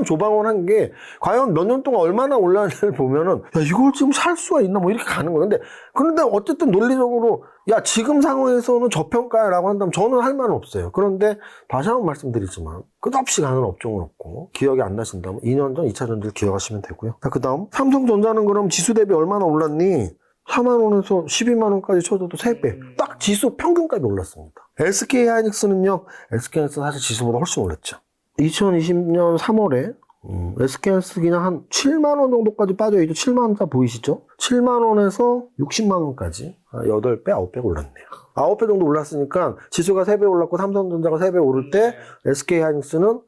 조방원 한 게 과연 몇 년 동안 얼마나 올랐는지를 보면은 야 이걸 지금 살 수가 있나 뭐 이렇게 가는 거예요. 그런데 어쨌든 논리적으로 야 지금 상황에서는 저평가라고 한다면 저는 할 말은 없어요. 그런데 다시 한번 말씀드리지만 끝없이 가는 업종은 없고 기억이 안 나신다면 2년 전 2차 전지를 기억하시면 되고요. 자, 그다음 삼성전자는 그럼 지수 대비 얼마나 올랐니? 4만원에서 12만원까지 쳐줘도 3배. 딱 지수 평균값이 올랐습니다. SK하이닉스는요. SK하이닉스는 사실 지수보다 훨씬 올랐죠. 2020년 3월에 SK하이닉스 그냥 한 7만원 정도까지 빠져있죠. 7만원짜 보이시죠? 7만원에서 60만원까지 8배, 9배 올랐네요. 9배 정도 올랐으니까 지수가 3배 올랐고 삼성전자가 3배 오를 때 SK하이닉스는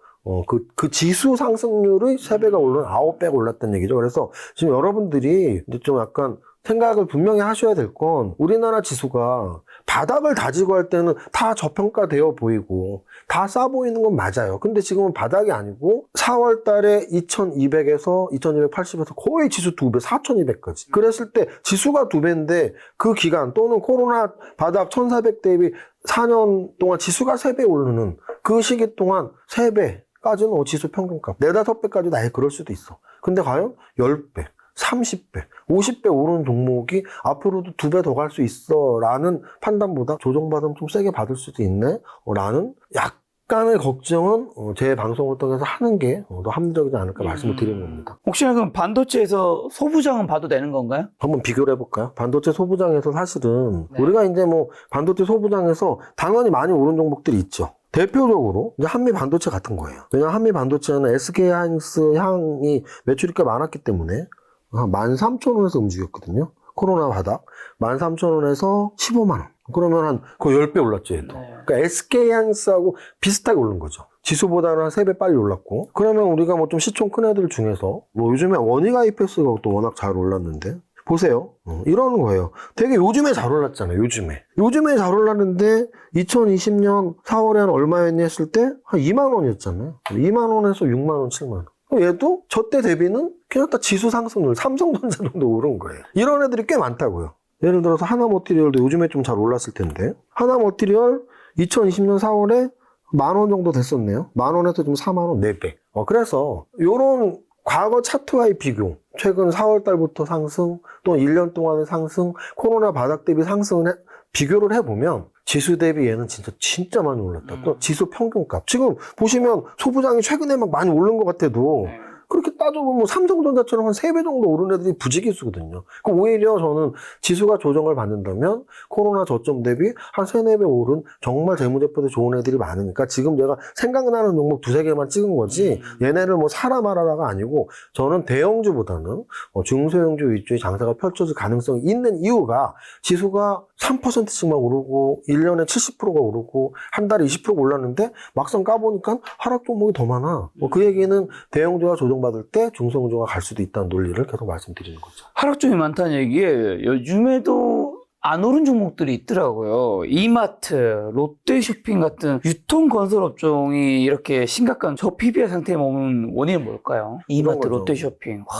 그 지수 상승률의 3배가 오른 9배가 올랐다는 얘기죠. 그래서 지금 여러분들이 이제 좀 약간 생각을 분명히 하셔야 될 건 우리나라 지수가 바닥을 다지고 할 때는 다 저평가되어 보이고 다 싸 보이는 건 맞아요. 근데 지금은 바닥이 아니고 4월 달에 2200에서 2280에서 거의 지수 2배, 4200까지. 그랬을 때 지수가 2배인데 그 기간 또는 코로나 바닥 1400 대비 4년 동안 지수가 3배 오르는 그 시기 동안 3배까지는 지수 평균값. 4, 5배까지도 아예 그럴 수도 있어. 근데 과연 10배. 30배, 50배 오르는 종목이 앞으로도 2배 더 갈 수 있어 라는 판단보다 조정받으면 좀 세게 받을 수도 있네 라는 약간의 걱정은 제 방송을 통해서 하는 게 더 합리적이지 않을까 말씀을 드리는 겁니다. 혹시나 그럼 반도체에서 소부장은 봐도 되는 건가요? 한번 비교를 해볼까요? 반도체 소부장에서 사실은 네. 우리가 이제 뭐 반도체 소부장에서 당연히 많이 오른 종목들이 있죠. 대표적으로 이제 한미 반도체 같은 거예요. 왜냐하면 한미 반도체는 SK하이닉스 향이 매출이 꽤 많았기 때문에 13,000원에서 움직였거든요. 코로나 바닥. 13,000원에서 15만원. 그러면 한 거의 10배 올랐죠, 얘도. 네. 그러니까 SK하이닉스하고 비슷하게 오른 거죠. 지수보다는 한 3배 빨리 올랐고. 그러면 우리가 뭐 좀 시총 큰 애들 중에서 뭐 요즘에 원익 IPS가 또 워낙 잘 올랐는데. 보세요. 이러는 거예요. 되게 요즘에 잘 올랐잖아요, 요즘에 잘 올랐는데 2020년 4월에 한 얼마였니 했을 때 한 2만원이었잖아요. 2만원에서 6만원, 7만원. 얘도 저때 대비는 그냥 딱 지수 상승률, 삼성전자 정도 오른 거예요. 이런 애들이 꽤 많다고요. 예를 들어서 하나머티리얼도 요즘에 좀 잘 올랐을 텐데 하나머티리얼 2020년 4월에 10,000원 정도 됐었네요. 10,000원에서 좀 4만원, 4배. 그래서 요런 과거 차트와의 비교, 최근 4월 달부터 상승, 또 1년 동안의 상승, 코로나 바닥 대비 상승을 비교를 해보면 지수 대비 얘는 진짜 많이 올랐다. 또 지수 평균값. 지금 보시면 소부장이 최근에 막 많이 오른 것 같아도 그렇게 따져보면 삼성전자처럼 한 3배 정도 오른 애들이 부지기수거든요. 오히려 저는 지수가 조정을 받는다면 코로나 저점 대비 한 3, 4배 오른 정말 재무제표도 좋은 애들이 많으니까 지금 제가 생각나는 종목 2, 3개만 찍은 거지 얘네를 뭐 사라 말아라가 아니고 저는 대형주보다는 중소형주 위주의 장사가 펼쳐질 가능성이 있는 이유가 지수가 3%씩 막 오르고 1년에 70%가 오르고 한 달에 20%가 올랐는데 막상 까보니까 하락 종목이 더 많아. 그 얘기는 대형주가 조정받을 때 중소형주가 갈 수도 있다는 논리를 계속 말씀드리는 거죠. 하락 종이 많다는 얘기에 요즘에도 안 오른 종목들이 있더라고요. 이마트, 롯데쇼핑 같은 유통건설 업종이 이렇게 심각한 저PBR 상태에 머무는 원인은 뭘까요? 이마트, 롯데쇼핑. 와,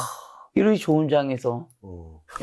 이렇게 좋은 장에서.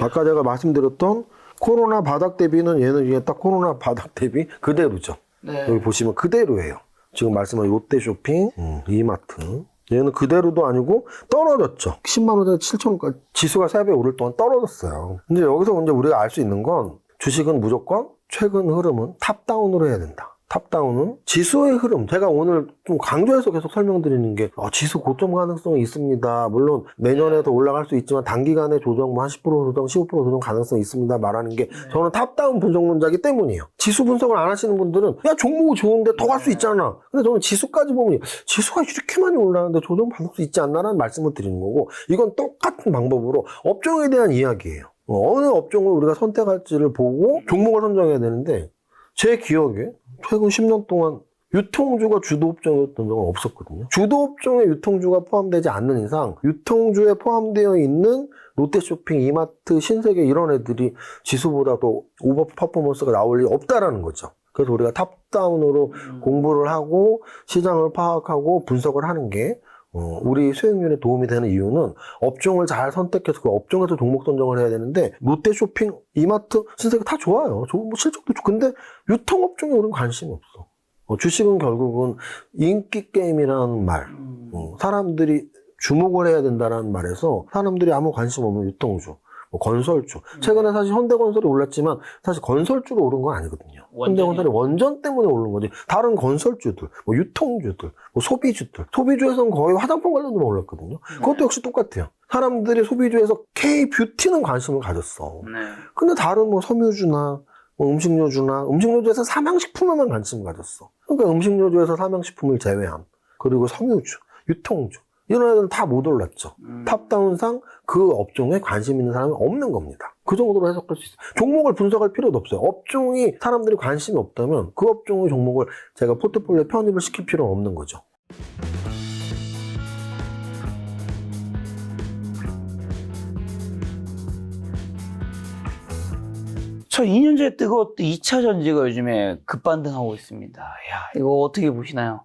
아까 제가 말씀드렸던 코로나 바닥 대비는 얘는 이게 딱 코로나 바닥 대비 그대로죠. 네. 여기 보시면 그대로예요. 지금 말씀하신 롯데쇼핑, 이마트. 얘는 그대로도 아니고 떨어졌죠. 10만원에서 7천원까지 지수가 3배 오를 동안 떨어졌어요. 근데 여기서 이제 우리가 알 수 있는 건 주식은 무조건 최근 흐름은 탑다운으로 해야 된다. 탑다운은 지수의 흐름. 제가 오늘 좀 강조해서 계속 설명드리는 게 지수 고점 가능성이 있습니다. 물론 내년에 더 올라갈 수 있지만 단기간에 조정 뭐 한 10% 조정, 15% 조정 가능성이 있습니다. 말하는 게 저는 탑다운 분석론자이기 때문이에요. 지수 분석을 안 하시는 분들은 야 종목이 좋은데 더 갈 수 있잖아. 근데 저는 지수까지 보면 지수가 이렇게 많이 올라가는데 조정 받을 수 있지 않나라는 말씀을 드리는 거고 이건 똑같은 방법으로 업종에 대한 이야기예요. 어느 업종을 우리가 선택할지를 보고 종목을 선정해야 되는데 제 기억에 최근 10년 동안 유통주가 주도업종이었던 적은 없었거든요. 주도업종에 유통주가 포함되지 않는 이상 유통주에 포함되어 있는 롯데쇼핑, 이마트, 신세계 이런 애들이 지수보다도 오버 퍼포먼스가 나올 리 없다라는 거죠. 그래서 우리가 탑다운으로 공부를 하고 시장을 파악하고 분석을 하는 게 우리 수익률에 도움이 되는 이유는 업종을 잘 선택해서 그 업종에서 종목 선정을 해야 되는데 롯데쇼핑, 이마트, 신세계 다 좋아요. 뭐 실적도 좋고. 근데 유통업종에 우리는 관심이 없어. 주식은 결국은 인기 게임이라는 말, 사람들이 주목을 해야 된다는 말에서 사람들이 아무 관심 없는 유통주, 뭐 건설주. 최근에 사실 현대건설이 올랐지만 사실 건설주로 오른 건 아니거든요. 현대건설이 원전 때문에 오른 거지. 다른 건설주들, 뭐 유통주들, 뭐 소비주들. 소비주에서는 거의 화장품 관련주로 올랐거든요. 그것도 역시 똑같아요. 사람들이 소비주에서 K-뷰티는 관심을 가졌어. 근데 다른 뭐 섬유주나 뭐 음식료주에서 삼양식품에만 관심을 가졌어. 그러니까 음식료주에서 삼양식품을 제외한, 그리고 섬유주, 유통주, 이런 애들은 다 못 올랐죠. 탑다운상 그 업종에 관심 있는 사람이 없는 겁니다. 그 정도로 해석할 수 있어요. 종목을 분석할 필요도 없어요. 업종이 사람들이 관심이 없다면 그 업종의 종목을 제가 포트폴리오에 편입을 시킬 필요는 없는 거죠. 저 2년 전에 뜨거웠던 2차 전지가 요즘에 급반등하고 있습니다. 이거 어떻게 보시나요?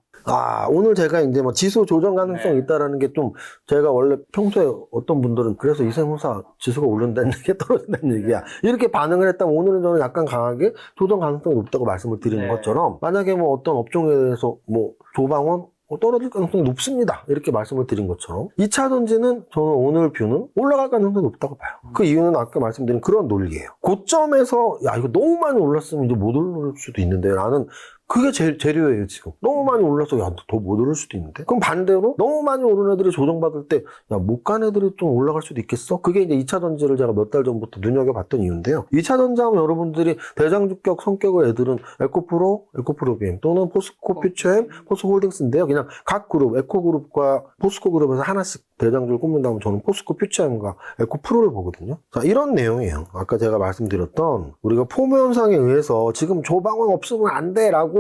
오늘 제가 이제 뭐 지수 조정 가능성이 있다라는 게 좀, 제가 원래 평소에 어떤 분들은 그래서 이세무사 지수가 오른다는 얘기, 떨어진다는 얘기야. 이렇게 반응을 했다면 오늘은 저는 약간 강하게 조정 가능성이 높다고 말씀을 드리는 것처럼, 만약에 뭐 어떤 업종에 대해서 뭐 조방원 떨어질 가능성이 높습니다. 이렇게 말씀을 드린 것처럼 2차 전지는 저는 오늘 뷰는 올라갈 가능성이 높다고 봐요. 그 이유는 아까 말씀드린 그런 논리예요. 고점에서 이거 너무 많이 올랐으면 이제 못 오를 수도 있는데 라는 그게 재료예요, 지금. 너무 많이 올라서, 더 못 오를 수도 있는데? 그럼 반대로, 너무 많이 오른 애들이 조정받을 때, 못 간 애들이 좀 올라갈 수도 있겠어? 그게 이제 2차 전지를 제가 몇 달 전부터 눈여겨봤던 이유인데요. 2차 전지 하면 여러분들이 대장주격 성격의 애들은 에코프로비엠 또는 포스코 퓨처엠, 포스코홀딩스인데요. 그냥 각 그룹, 에코그룹과 포스코 그룹에서 하나씩 대장주를 꼽는다면 저는 포스코 퓨처엠과 에코프로를 보거든요. 자, 이런 내용이에요. 아까 제가 말씀드렸던, 우리가 포모 현상에 의해서 지금 조방원 없으면 안 돼! 라고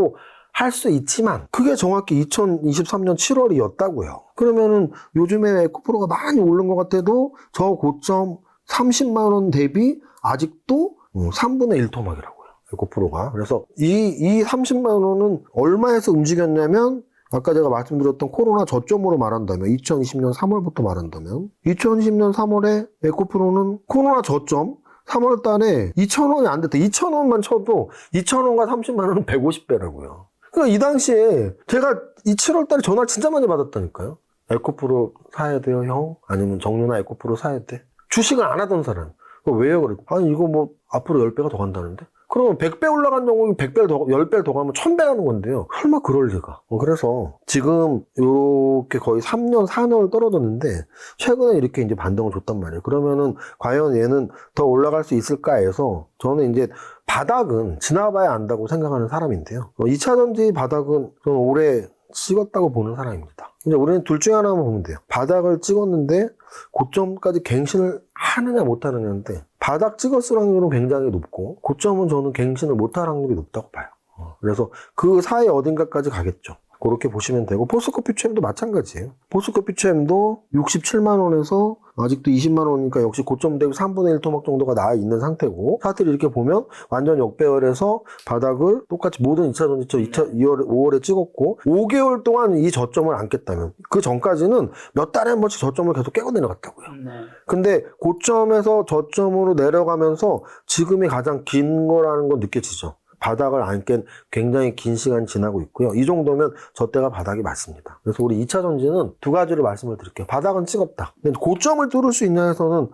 할 수 있지만 그게 정확히 2023년 7월이었다고요. 그러면은 요즘에 에코프로가 많이 오른 것 같아도 저 고점 30만 원 대비 아직도 3분의 1 토막이라고요. 에코프로가. 그래서 이 30만 원은 얼마에서 움직였냐면 아까 제가 말씀드렸던 코로나 저점으로 말한다면 2020년 3월부터 말한다면 2020년 3월에 에코프로는 코로나 저점 3월 달에 2,000원이 안 됐다. 2,000원만 쳐도 2,000원과 30만 원은 150배라고요. 그러니까 이 당시에 제가 이 7월 달에 전화를 진짜 많이 받았다니까요. 에코프로 사야 돼요, 형? 아니면 정유나 에코프로 사야 돼? 주식을 안 하던 사람. 왜요? 그래. 아니, 이거 뭐 앞으로 10배가 더 간다는데? 그러면 100배 올라간 경우에 100배를 더, 10배를 더 가면 1000배 가는 건데요. 설마 그럴 리가. 그래서 지금 요렇게 거의 3년, 4년을 떨어졌는데 최근에 이렇게 이제 반등을 줬단 말이에요. 그러면은 과연 얘는 더 올라갈 수 있을까 해서 저는 이제 바닥은 지나봐야 안다고 생각하는 사람인데요. 2차 전지 바닥은 저는 올해 찍었다고 보는 사람입니다. 이제 우리는 둘 중에 하나만 보면 돼요. 바닥을 찍었는데 고점까지 갱신을 하느냐 못하느냐인데 바닥 찍었을 확률은 굉장히 높고 고점은 저는 갱신을 못할 확률이 높다고 봐요. 그래서 그 사이 어딘가까지 가겠죠. 그렇게 보시면 되고 포스코 퓨처엠도 마찬가지예요. 포스코 퓨처엠도 67만 원에서 아직도 20만 원이니까 역시 고점 대비 3분의 1 토막 정도가 나와 있는 상태고 차트를 이렇게 보면 완전 역배열해서 바닥을 똑같이 모든 2차 전지처럼 5월에 찍었고 5개월 동안 이 저점을 안 깼다면 그 전까지는 몇 달에 한 번씩 저점을 계속 깨고 내려갔다고요. 근데 고점에서 저점으로 내려가면서 지금이 가장 긴 거라는 건 느껴지죠. 바닥을 안 깬 굉장히 긴 시간이 지나고 있고요. 이 정도면 저 때가 바닥이 맞습니다. 그래서 우리 2차 전지는 두 가지를 말씀을 드릴게요. 바닥은 찍었다. 근데 고점을 뚫을 수 있냐 해서는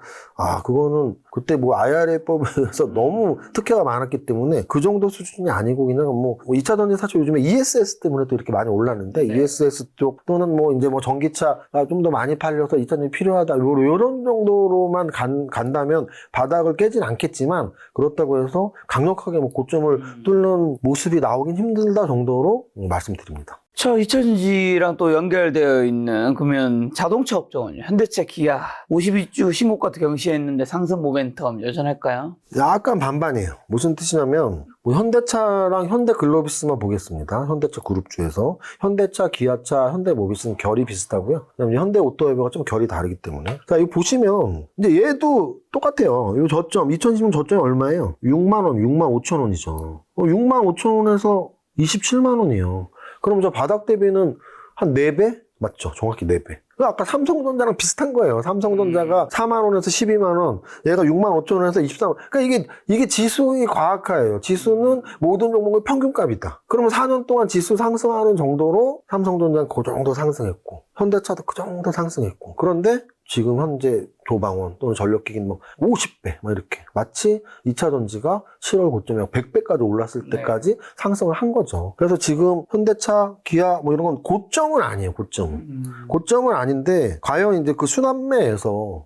그거는 그때 뭐 IRA법에 의해서 너무 특혜가 많았기 때문에 그 정도 수준이 아니고 그냥 뭐 2차 전지 사실 요즘에 ESS 때문에 또 이렇게 많이 올랐는데 ESS 쪽 또는 뭐 이제 뭐 전기차가 좀 더 많이 팔려서 2차 전지 필요하다. 요런 정도로만 간다면 바닥을 깨진 않겠지만 그렇다고 해서 강력하게 뭐 고점을 뚫는 모습이 나오긴 힘들다 정도로 말씀드립니다. 저 2차 전지랑 또 연결되어 있는 그러면 자동차 업종은요. 현대차, 기아 52주 신고가 경시했는데 상승 모멘텀 여전할까요? 약간 반반이에요. 무슨 뜻이냐면 뭐 현대차랑 현대글로비스만 보겠습니다. 현대차 그룹주에서 현대차, 기아차, 현대모비스는 결이 비슷하고요. 그다음에 현대오토웨버가 좀 결이 다르기 때문에 자 이거 보시면 이제 얘도 똑같아요. 이 저점 2010년 저점이 얼마예요? 6만 원, 6만 5천 원이죠. 6만 5천 원에서 27만 원이에요. 그럼 저 바닥 대비는 한 4배 맞죠? 정확히 4배. 아까 삼성전자랑 비슷한 거예요. 삼성전자가 4만 원에서 12만 원, 얘가 6만 5천 원에서 23만 원. 그러니까 이게 지수의 과학화예요. 지수는 모든 종목의 평균값이다. 그러면 4년 동안 지수 상승하는 정도로 삼성전자는 그 정도 상승했고, 현대차도 그 정도 상승했고. 그런데 지금 현재 조방원 또는 전력기기는 뭐 50배, 막 이렇게. 마치 2차 전지가 7월 고점에 100배까지 올랐을 때까지 상승을 한 거죠. 그래서 지금 현대차, 기아 뭐 이런 건 고점은 아니에요, 고점은. 고점은 아닌데, 과연 이제 그 순환매에서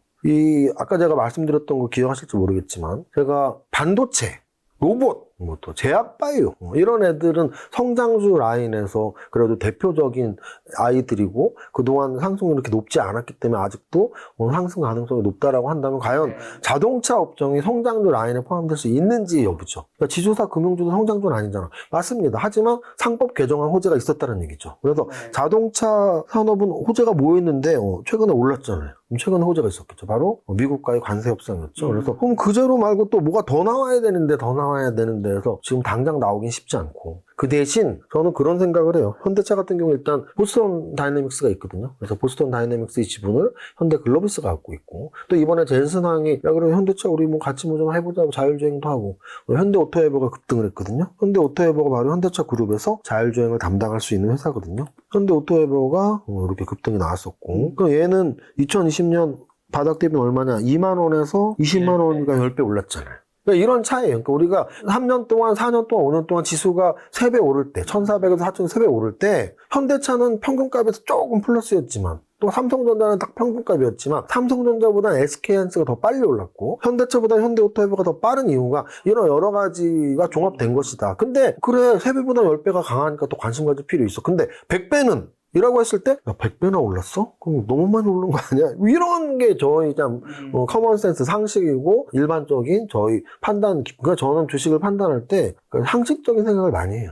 아까 제가 말씀드렸던 거 기억하실지 모르겠지만, 제가 반도체, 로봇, 뭐 또 제약바이오 이런 애들은 성장주 라인에서 그래도 대표적인 아이들이고 그동안 상승률이 이렇게 높지 않았기 때문에 아직도 상승 가능성이 높다라고 한다면 과연 자동차 업종이 성장주 라인에 포함될 수 있는지 여부죠. 그러니까 지주사 금융주도 성장주는 아니잖아. 맞습니다. 하지만 상법 개정안 호재가 있었다는 얘기죠. 그래서 자동차 산업은 호재가 모였는데 최근에 올랐잖아요. 최근에 호재가 있었겠죠. 바로 미국과의 관세 협상이었죠. 그래서 그럼 그제로 말고 또 뭐가 더 나와야 되는데 해서 지금 당장 나오긴 쉽지 않고 그 대신 저는 그런 생각을 해요. 현대차 같은 경우 일단 보스턴 다이내믹스가 있거든요. 그래서 보스턴 다이내믹스의 지분을 현대 글로비스가 갖고 있고 또 이번에 젠슨항이 야 그럼 현대차 우리 뭐 같이 뭐 좀 해보자고 자율주행도 하고 현대 오토에버가 급등을 했거든요. 현대 오토에버가 바로 현대차 그룹에서 자율주행을 담당할 수 있는 회사거든요. 현대 오토에버가 이렇게 급등이 나왔었고 그럼 얘는 2020년 바닥 대비는 얼마냐? 2만 원에서 20만 원이니까 10배 올랐잖아요. 그러니까 이런 차이예요. 그러니까 우리가 3년 동안, 4년 동안, 5년 동안 지수가 3배 오를 때, 1,400에서 4,000, 3배 오를 때, 현대차는 평균값에서 조금 플러스였지만, 또 삼성전자는 딱 평균값이었지만, 삼성전자보다 SK하이닉스가 더 빨리 올랐고, 현대차보다 현대오토에버가 더 빠른 이유가 이런 여러 가지가 종합된 것이다. 근데, 그래, 3배보다 10배가 강하니까 또 관심 가질 필요 있어. 근데 100배는 이라고 했을 때, 야, 100배나 올랐어? 그럼 너무 많이 오른 거 아니야? 이런 게 저희 참, 커먼센스 상식이고, 일반적인 저희 판단, 그러니까 저는 주식을 판단할 때, 상식적인 생각을 많이 해요.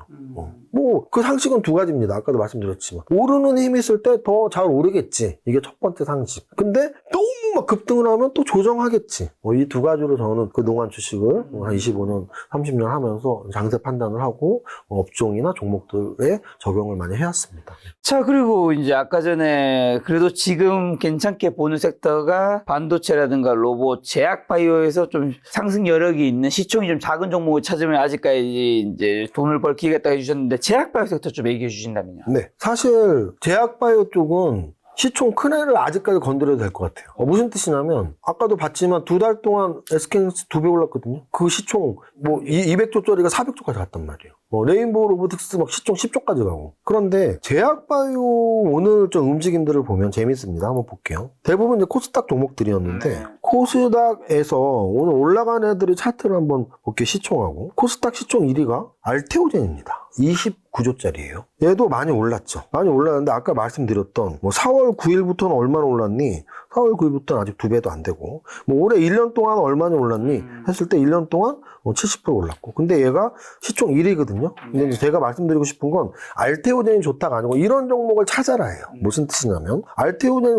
그 상식은 두 가지입니다. 아까도 말씀드렸지만. 오르는 힘이 있을 때 더 잘 오르겠지. 이게 첫 번째 상식. 근데 너무 막 급등을 하면 또 조정하겠지. 이 두 가지로 저는 그동안 주식을 한 25년, 30년 하면서 장세 판단을 하고, 업종이나 종목들에 적용을 많이 해왔습니다. 자, 그리고 이제 아까 전에 그래도 지금 괜찮게 보는 섹터가 반도체라든가 로봇, 제약바이오에서 좀 상승 여력이 있는 시총이 좀 작은 종목을 찾으면 아직까지 이제 돈을 벌 기회가 있다고 해주셨는데 제약바이오 섹터 좀 얘기해 주신다면요. 네. 사실 제약바이오 쪽은 시총 큰 애를 아직까지 건드려도 될 것 같아요. 무슨 뜻이냐면 아까도 봤지만 2달 동안 SK하이닉스 2배 올랐거든요. 그 시총 200조짜리가 400조까지 갔단 말이에요. 레인보우 로보틱스 막 시총 10조까지 가고. 그런데 제약바이오 오늘 좀 움직임들을 보면 재밌습니다. 한번 볼게요. 대부분 이제 코스닥 종목들이었는데 코스닥에서 오늘 올라간 애들의 차트를 한번 볼게요. 시총하고. 코스닥 시총 1위가 알테오젠입니다. 29조짜리예요. 얘도 많이 올랐죠. 많이 올랐는데 아까 말씀드렸던 4월 9일부터는 얼마나 올랐니? 4월 9일부터는 아직 2배도 안 되고 올해 1년 동안 얼마나 올랐니? 했을 때 1년 동안 70% 올랐고 근데 얘가 시총 1위거든요. 근데 이제 제가 말씀드리고 싶은 건 알테오젠이 좋다가 아니고 이런 종목을 찾아라예요. 무슨 뜻이냐면 알테오젠이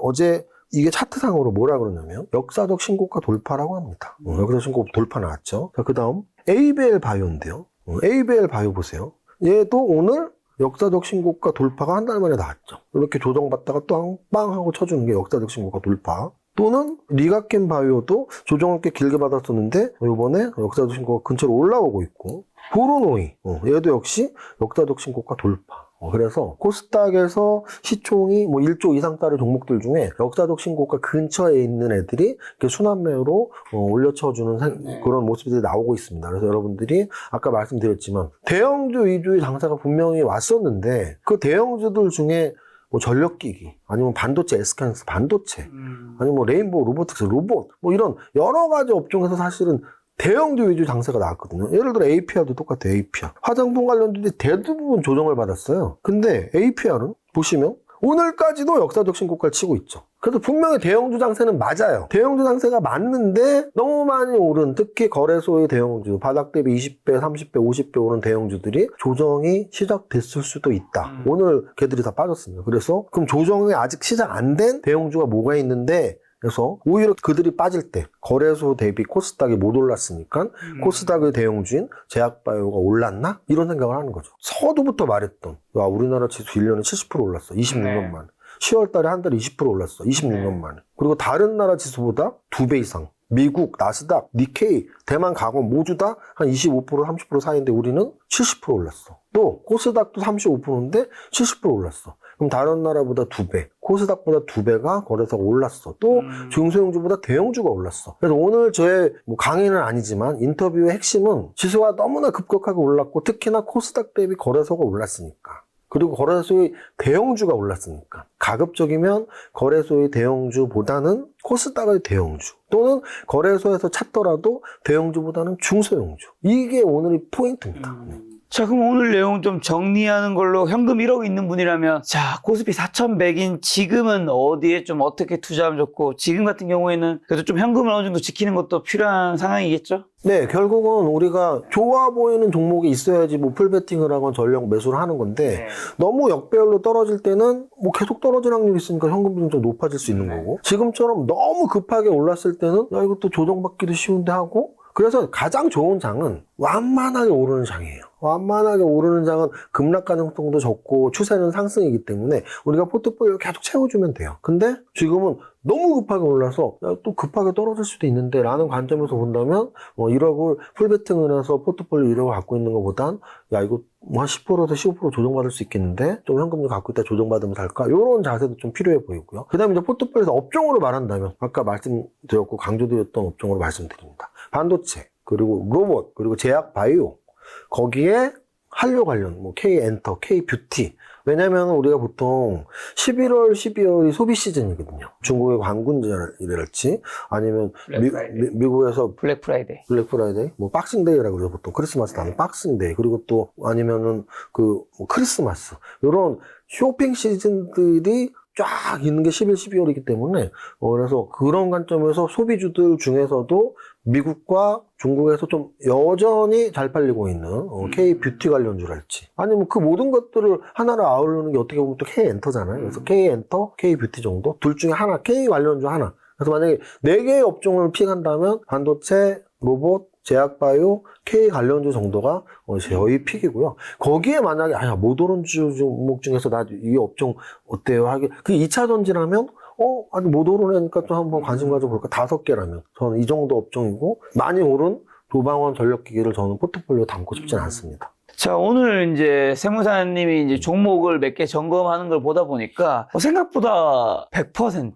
어제 이게 차트상으로 뭐라 그러냐면 역사적 신고가 돌파라고 합니다. 역사적 신고가 돌파 나왔죠. 자, 그 다음 ABL 바이오인데요. ABL 바이오 보세요. 얘도 오늘 역사적 신고가 돌파가 한 달 만에 나왔죠. 이렇게 조정받다가 또 빵 하고 쳐주는 게 역사적 신고가 돌파. 또는 리가켄 바이오도 조정을 꽤 길게 받았었는데 이번에 역사적 신고가 근처로 올라오고 있고 보로노이 얘도 역시 역사적 신고가 돌파. 그래서 코스닥에서 시총이 1조 이상짜리 종목들 중에 역사적 신고가 근처에 있는 애들이 이렇게 순환매로 올려쳐주는 그런 모습들이 나오고 있습니다. 그래서 여러분들이 아까 말씀드렸지만 대형주 위주의 장사가 분명히 왔었는데 그 대형주들 중에 전력기기, 아니면 반도체, SK하이닉스 반도체, 아니면 레인보우 로보틱스 로봇, 이런 여러 가지 업종에서 사실은 대형주 위주 장세가 나왔거든요. 예를 들어 APR도 똑같아요. APR. 화장품 관련주들이 대부분 조정을 받았어요. 근데 APR은 보시면 오늘까지도 역사적 신고가를 치고 있죠. 그래서 분명히 대형주 장세는 맞아요. 대형주 장세가 맞는데 너무 많이 오른 특히 거래소의 대형주 바닥 대비 20배, 30배, 50배 오른 대형주들이 조정이 시작됐을 수도 있다. 오늘 걔들이 다 빠졌습니다. 그래서 그럼 조정이 아직 시작 안 된 대형주가 뭐가 있는데 그래서 오히려 그들이 빠질 때 거래소 대비 코스닥이 못 올랐으니까 코스닥의 대형주인 제약바이오가 올랐나? 이런 생각을 하는 거죠. 서두부터 말했던 우리나라 지수 1년에 70% 올랐어. 26년 만에. 10월 달에 한 달에 20% 올랐어. 26년 만에. 그리고 다른 나라 지수보다 2배 이상. 미국, 나스닥, 니케이, 대만 가공 모두 다 한 25%, 30% 사이인데 우리는 70% 올랐어. 또 코스닥도 35%인데 70% 올랐어. 그럼 다른 나라보다 2배, 코스닥보다 2배가 거래소가 올랐어. 또 중소형주보다 대형주가 올랐어. 그래서 오늘 저의 뭐 강의는 아니지만 인터뷰의 핵심은 지수가 너무나 급격하게 올랐고 특히나 코스닥 대비 거래소가 올랐으니까. 그리고 거래소의 대형주가 올랐으니까. 가급적이면 거래소의 대형주보다는 코스닥의 대형주 또는 거래소에서 찾더라도 대형주보다는 중소형주. 이게 오늘의 포인트입니다. 자, 그럼 오늘 내용 좀 정리하는 걸로 현금 1억 있는 분이라면 자, 코스피 4,100인 지금은 어디에 좀 어떻게 투자하면 좋고 지금 같은 경우에는 그래도 좀 현금을 어느 정도 지키는 것도 필요한 상황이겠죠? 네, 결국은 우리가 좋아 보이는 종목이 있어야지 뭐 풀베팅을 하건 전력 매수를 하는 건데 너무 역배열로 떨어질 때는 뭐 계속 떨어질 확률이 있으니까 현금 비중이 좀 높아질 수 있는 거고 지금처럼 너무 급하게 올랐을 때는 야 이것도 조정받기도 쉬운데 하고 그래서 가장 좋은 장은 완만하게 오르는 장이에요. 완만하게 오르는 장은 급락 가능성도 적고 추세는 상승이기 때문에 우리가 포트폴리오를 계속 채워주면 돼요. 근데 지금은 너무 급하게 올라서 야, 또 급하게 떨어질 수도 있는데 라는 관점에서 본다면 1억을 풀베팅을 해서 포트폴리오 1억을 갖고 있는 것보단 야 이거 뭐 한 10%에서 15% 조정받을 수 있겠는데 좀 현금을 갖고 있다 조정받으면 살까? 이런 자세도 좀 필요해 보이고요. 그 다음에 이제 포트폴리오에서 업종으로 말한다면 아까 말씀드렸고 강조드렸던 업종으로 말씀드립니다. 반도체 그리고 로봇 그리고 제약 바이오 거기에 한료 관련 뭐 K엔터, K뷰티 왜냐면 우리가 보통 11월, 12월이 소비 시즌이거든요. 중국의 관군제랄지 아니면 미국에서 블랙 프라이데이, 뭐 박싱데이라고 그러죠. 보통 크리스마스 다음에 박싱데이 그리고 또 아니면은 뭐 크리스마스 이런 쇼핑 시즌들이 쫙 있는 게 11, 12월이기 때문에 그래서 그런 관점에서 소비주들 중에서도 미국과 중국에서 좀 여전히 잘 팔리고 있는 K뷰티 관련주랄지 아니면 그 모든 것들을 하나로 아우르는 게 어떻게 보면 또 K엔터잖아요. 그래서 K엔터, K뷰티 정도 둘 중에 하나, K 관련주 하나. 그래서 만약에 4개의 업종을 픽한다면 반도체, 로봇, 제약바이오, K 관련주 정도가 저희 픽이고요. 거기에 만약에 못 오른 종목 중에서 나 이 업종 어때요? 하게 그 2차 전지라면 아니 못 오르니까 좀 한번 관심 가져볼까? 5개라면 저는 이 정도 업종이고 많이 오른 도방원 전력기기를 저는 포트폴리오에 담고 싶진 않습니다. 자, 오늘 이제 세무사님이 이제 종목을 몇 개 점검하는 걸 보다 보니까 생각보다 100%,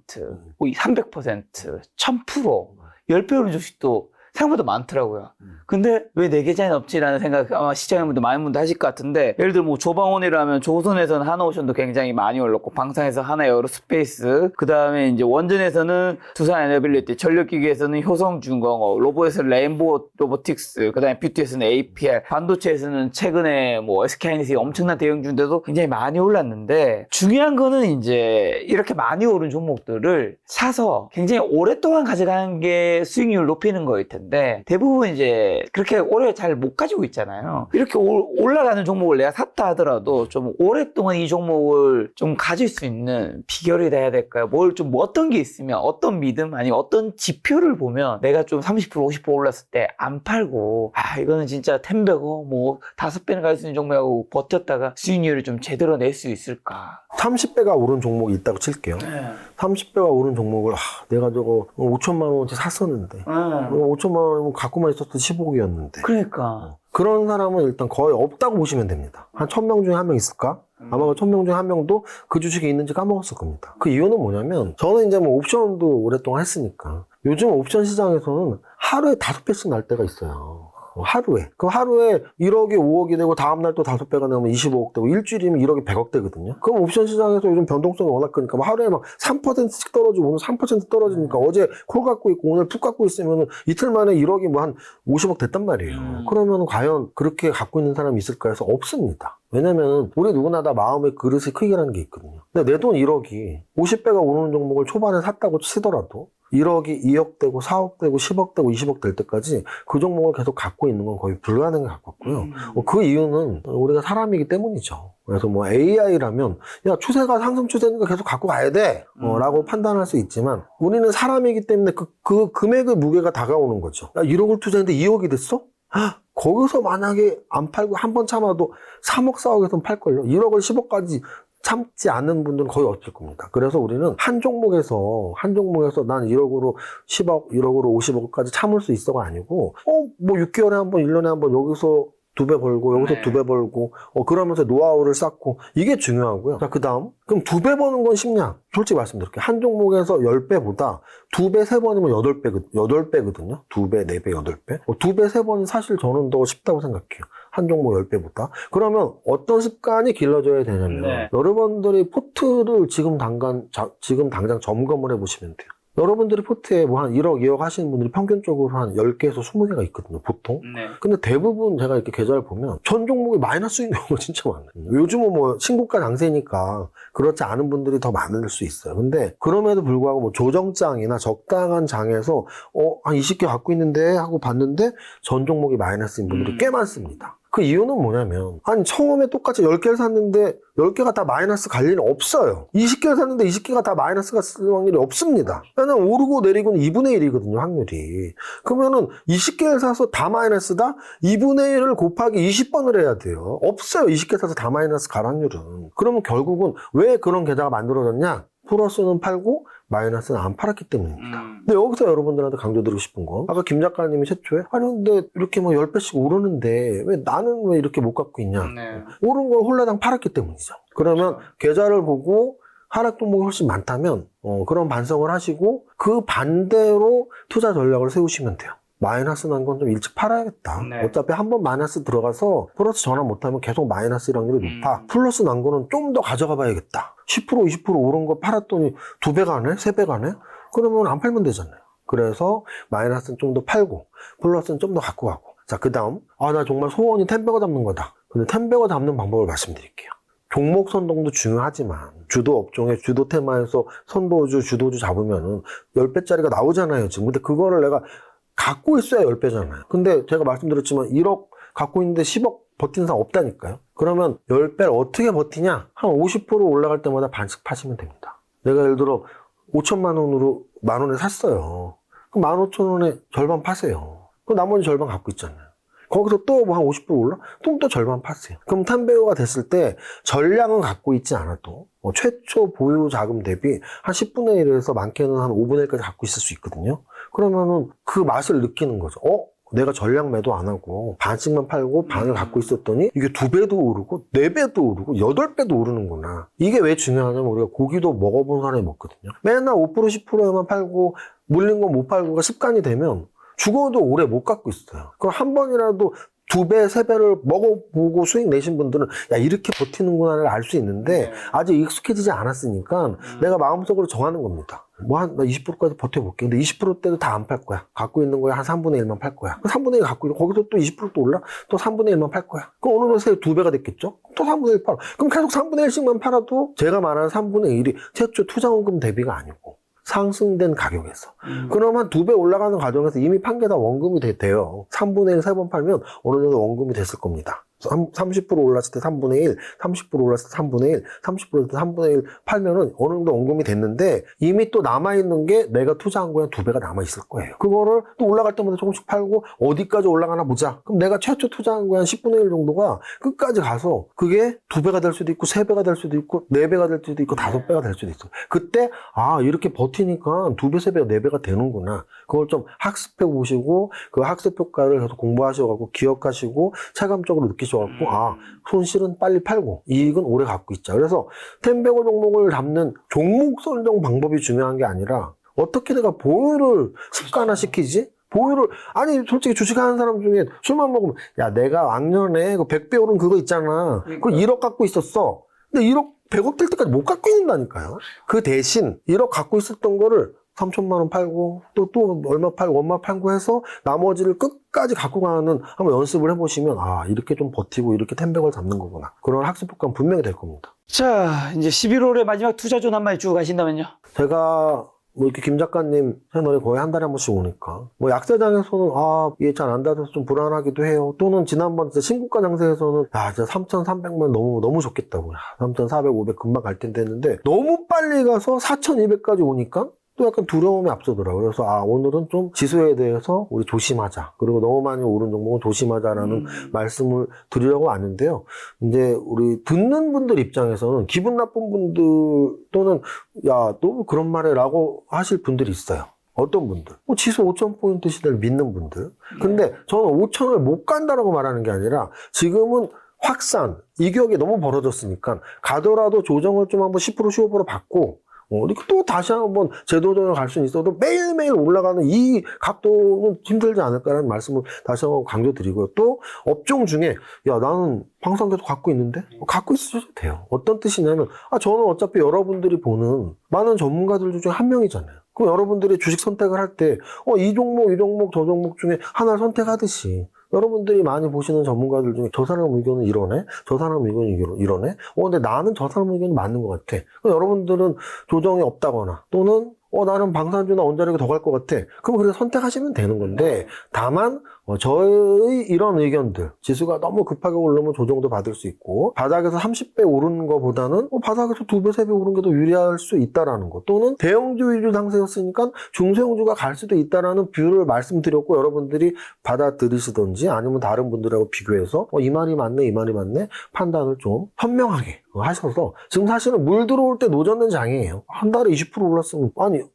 300%, 1000%, 10배 오른 주식도 생각보다 많더라고요. 근데 왜 4계좌는 없지라는 생각 아마 시청자분들 많은 분들 하실 것 같은데 예를 들어 뭐 조방원이라면 조선에서는 하나오션도 굉장히 많이 올랐고 방산에서 하나에어로스페이스 그 다음에 이제 원전에서는 두산에너빌리티 전력기기에서는 효성중공업 로봇에서는 레인보우 로보틱스 그 다음에 뷰티에서는 APR 반도체에서는 최근에 뭐 SK하이닉스의 엄청난 대형주인데도 굉장히 많이 올랐는데 중요한 거는 이제 이렇게 많이 오른 종목들을 사서 굉장히 오랫동안 가져가는 게 수익률을 높이는 거일 텐데 대부분 이제 그렇게 오래 잘 못 가지고 있잖아요. 이렇게 올라가는 종목을 내가 샀다 하더라도 좀 오랫동안 이 종목을 좀 가질 수 있는 비결이 돼야 될까요? 뭐 어떤 게 있으면 어떤 믿음 아니면 어떤 지표를 보면 내가 좀 30% 50% 올랐을 때 안 팔고 이거는 진짜 10배고 뭐 5배는 갈 수 있는 종목하고 버텼다가 수익률을 좀 제대로 낼 수 있을까? 30배가 오른 종목이 있다고 칠게요. 30배가 오른 종목을 내가 저거 5천만 원어치 샀었는데 5천만 원 갖고만 있었던 15억이었는데 그러니까 그런 사람은 일단 거의 없다고 보시면 됩니다. 한 1000명 중에 1명 있을까? 아마 그 1000명 중에 1명도 그 주식이 있는지 까먹었을 겁니다. 그 이유는 뭐냐면 저는 이제 뭐 옵션도 오랫동안 했으니까 요즘 옵션 시장에서는 하루에 5배씩 날 때가 있어요. 하루에. 그 하루에 1억이 5억이 되고 다음날 또 5배가 나오면 25억 되고 일주일이면 1억이 100억 되거든요. 그럼 옵션 시장에서 요즘 변동성이 워낙 크니까 뭐 하루에 막 3%씩 떨어지고 오늘 3% 떨어지니까 어제 콜 갖고 있고 오늘 풋 갖고 있으면 이틀 만에 1억이 뭐 한 50억 됐단 말이에요. 그러면 과연 그렇게 갖고 있는 사람이 있을까 해서 없습니다. 왜냐면 우리 누구나 다 마음의 그릇의 크기라는 게 있거든요. 근데 내 돈 1억이 50배가 오르는 종목을 초반에 샀다고 치더라도 1억이 2억 되고 4억 되고 10억 되고 20억 될 때까지 그 종목을 계속 갖고 있는 건 거의 불가능에 가깝고요. 그 이유는 우리가 사람이기 때문이죠. 그래서 뭐 AI라면 야 추세가 상승 추세니까 계속 갖고 가야 돼 라고 판단할 수 있지만 우리는 사람이기 때문에 그 금액의 무게가 다가오는 거죠. 야 1억을 투자했는데 2억이 됐어? 거기서 만약에 안 팔고 한 번 참아도 3억 4억에선 팔걸요. 1억을 10억까지 참지 않는 분들은 거의 없을 겁니다. 그래서 우리는 한 종목에서 난 1억으로 10억, 1억으로 50억까지 참을 수 있어가 아니고, 뭐 6개월에 한 번, 1년에 한 번 여기서 2배 벌고, 여기서 네. 2배 벌고, 그러면서 노하우를 쌓고, 이게 중요하고요. 자, 그 다음. 그럼 2배 버는 건 쉽냐? 솔직히 말씀드릴게요. 한 종목에서 10배보다 2배, 3번이면 8배거든요. 2배, 4배, 8배. 2배, 3번이 사실 저는 더 쉽다고 생각해요. 한 종목 10배보다. 그러면 어떤 습관이 길러져야 되냐면, 네. 여러분들이 포트를 지금 당장 점검을 해보시면 돼요. 여러분들이 포트에 뭐 한 1억, 2억 하시는 분들이 평균적으로 한 10개에서 20개가 있거든요, 보통. 네. 근데 대부분 제가 이렇게 계좌를 보면 전 종목이 마이너스인 경우가 진짜 많아요. 요즘은 뭐 신고가 강세니까 그렇지 않은 분들이 더 많을 수 있어요. 근데 그럼에도 불구하고 뭐 조정장이나 적당한 장에서 한 20개 갖고 있는데 하고 봤는데 전 종목이 마이너스인 분들이 꽤 많습니다. 그 이유는 뭐냐면, 아니, 처음에 똑같이 10개를 샀는데 10개가 다 마이너스 갈 일은 없어요. 20개를 샀는데 20개가 다 마이너스가 쓸 확률이 없습니다. 왜냐면 오르고 내리고는 2분의 1이거든요, 확률이. 그러면은 20개를 사서 다 마이너스다? 2분의 1을 곱하기 20번을 해야 돼요. 없어요, 20개 사서 다 마이너스 갈 확률은. 그러면 결국은 왜 그런 계좌가 만들어졌냐? 플러스는 팔고 마이너스는 안 팔았기 때문입니다. 근데 여기서 여러분들한테 강조드리고 싶은 건, 아까 김 작가님이 최초에 아니 근데 이렇게 뭐 10배씩 오르는데 왜 나는 왜 이렇게 못 갖고 있냐? 네. 오른 걸 홀라당 팔았기 때문이죠. 그러면 계좌를 보고 하락 종목이 훨씬 많다면 그런 반성을 하시고 그 반대로 투자 전략을 세우시면 돼요. 마이너스 난 건 좀 일찍 팔아야겠다. 네. 어차피 한 번 마이너스 들어가서 플러스 전환 못하면 계속 마이너스 확률이 높아. 플러스 난 거는 좀 더 가져가 봐야겠다. 10%, 20% 오른 거 팔았더니 2배 가네? 3배 가네? 그러면 안 팔면 되잖아요. 그래서 마이너스는 좀 더 팔고 플러스는 좀 더 갖고 가고. 자, 그 다음. 나 정말 소원이 10배가 잡는 거다. 근데 10배가 잡는 방법을 말씀드릴게요. 종목 선동도 중요하지만 주도 업종의 주도 테마에서 선도주, 주도주 잡으면은 10배짜리가 나오잖아요, 지금. 근데 그거를 내가 갖고 있어야 10배잖아요. 근데 제가 말씀드렸지만 1억 갖고 있는데 10억 버티는 사람 없다니까요. 그러면 10배를 어떻게 버티냐? 한 50% 올라갈 때마다 반씩 파시면 됩니다. 내가 예를 들어 5천만 원으로 만 원에 샀어요. 그럼 15,000원에 절반 파세요. 그럼 나머지 절반 갖고 있잖아요. 거기서 또 뭐 한 50% 올라? 또 절반 파세요. 그럼 탄배우가 됐을 때 전량은 갖고 있지 않아도 최초 보유 자금 대비 한 10분의 1에서 많게는 한 5분의 1까지 갖고 있을 수 있거든요. 그러면은 그 맛을 느끼는 거죠. 내가 전량 매도 안 하고 반씩만 팔고 반을 갖고 있었더니 이게 2배도 오르고 4배도 오르고 8배도 오르는구나. 이게 왜 중요하냐면 우리가 고기도 먹어본 사람이 먹거든요. 맨날 5% 10%에만 팔고 물린 건 못 팔고가 습관이 되면 죽어도 오래 못 갖고 있어요. 그럼 한 번이라도 2배, 3배를 먹어보고 수익 내신 분들은 야 이렇게 버티는구나를 알 수 있는데 네. 아직 익숙해지지 않았으니까 내가 마음속으로 정하는 겁니다. 나 20%까지 버텨볼게. 근데 20%대도 다 안 팔 거야. 갖고 있는 거에 한 3분의 1만 팔 거야. 3분의 1 갖고 있고 거기서 또 20%또 올라? 또 3분의 1만 팔 거야. 그럼 어느 정도 2배가 됐겠죠? 또 3분의 1 팔아. 그럼 계속 3분의 1씩만 팔아도 제가 말하는 3분의 1이 최초 투자원금 대비가 아니고 상승된 가격에서. 그러면 2배 올라가는 과정에서 이미 판 게 다 원금이 돼요. 3분의 1 3번 팔면 어느 정도 원금이 됐을 겁니다. 30% 올랐을 때 3분의 1, 30% 올랐을 때 3분의 1, 30% 올랐을 때 3분의 1 팔면은 어느 정도 원금이 됐는데 이미 또 남아있는 게 내가 투자한 거에 2배가 남아있을 거예요. 그거를 또 올라갈 때마다 조금씩 팔고 어디까지 올라가나 보자. 그럼 내가 최초 투자한 거에 한 10분의 1 정도가 끝까지 가서 그게 2배가 될 수도 있고 3배가 될 수도 있고 4배가 될 수도 있고 5배가 될 수도 있어요. 그때 이렇게 버티니까 2배, 3배, 4배가 되는구나. 그걸 좀 학습해 보시고 그 학습 효과를 계속 공부하셔가지고 기억하시고 체감적으로 느끼셔갖고 손실은 빨리 팔고 이익은 오래 갖고 있자. 그래서 텐베고 종목을 잡는 종목 선정 방법이 중요한 게 아니라 어떻게 내가 보유를 습관화시키지? 보유를 솔직히 주식하는 사람 중에 술만 먹으면 야 내가 악년에 그 100배 오른 그거 있잖아. 그걸 1억 갖고 있었어. 근데 1억 100억 될 때까지 못 갖고 있는다니까요. 그 대신 1억 갖고 있었던 거를 3천만 원 팔고 또 얼마 팔고 얼마 팔고 해서 나머지를 끝까지 갖고 가는 한번 연습을 해보시면 이렇게 좀 버티고 이렇게 텐백을 잡는 거구나. 그런 학습 효과는 분명히 될 겁니다. 자, 이제 11월의 마지막 투자존 한 마디 주고 가신다면요? 제가 이렇게 김 작가님 채널에 거의 한 달에 한 번씩 오니까 약세장에서는 이게 잘 안 닿아서 좀 불안하기도 해요. 또는 지난번 신고가 장세에서는 진짜 3,300만 너무 좋겠다고 3,400, 500 금방 갈 텐데 했는데 너무 빨리 가서 4,200까지 오니까 또 약간 두려움이 앞서더라고요. 그래서 오늘은 좀 지수에 대해서 우리 조심하자. 그리고 너무 많이 오른 종목은 조심하자라는 말씀을 드리려고 왔는데요. 이제 우리 듣는 분들 입장에서는 기분 나쁜 분들 또는 야, 너 그런 말해 라고 하실 분들이 있어요. 어떤 분들? 지수 5,000포인트 시대를 믿는 분들. 근데 저는 5,000을 못 간다라고 말하는 게 아니라 지금은 확산, 이격이 너무 벌어졌으니까 가더라도 조정을 좀 한번 10% 15% 받고 이렇게 또 다시 한번 제도 조정을 갈 수는 있어도 매일매일 올라가는 이 각도는 힘들지 않을까라는 말씀을 다시 한번 강조드리고요. 또 업종 중에 야 나는 항상 계속 갖고 있는데 갖고 있어도 돼요. 어떤 뜻이냐면 저는 어차피 여러분들이 보는 많은 전문가들 중에 한 명이잖아요. 그럼 여러분들이 주식 선택을 할 때 이 종목, 이 종목, 저 종목 중에 하나를 선택하듯이 여러분들이 많이 보시는 전문가들 중에 저 사람 의견은 이러네, 저 사람 의견이 이러네. 근데 나는 저 사람 의견이 맞는 것 같아. 그럼 여러분들은 조정이 없다거나 또는 나는 방산주나 원자력이 더 갈 것 같아. 그럼 그래서 선택하시면 되는 건데 다만 저의 이런 의견들 지수가 너무 급하게 오르면 조정도 받을 수 있고 바닥에서 30배 오르는 것보다는 바닥에서 2배, 3배 오르는 게 더 유리할 수 있다라는 것 또는 대형주 위주 상승이었으니까 중소형주가 갈 수도 있다라는 뷰를 말씀드렸고 여러분들이 받아들이시던지 아니면 다른 분들하고 비교해서 이 말이 맞네, 이 말이 맞네 판단을 좀 현명하게 하셔서 지금 사실은 물 들어올 때 노젓는 장이에요. 한 달에 20% 올랐으면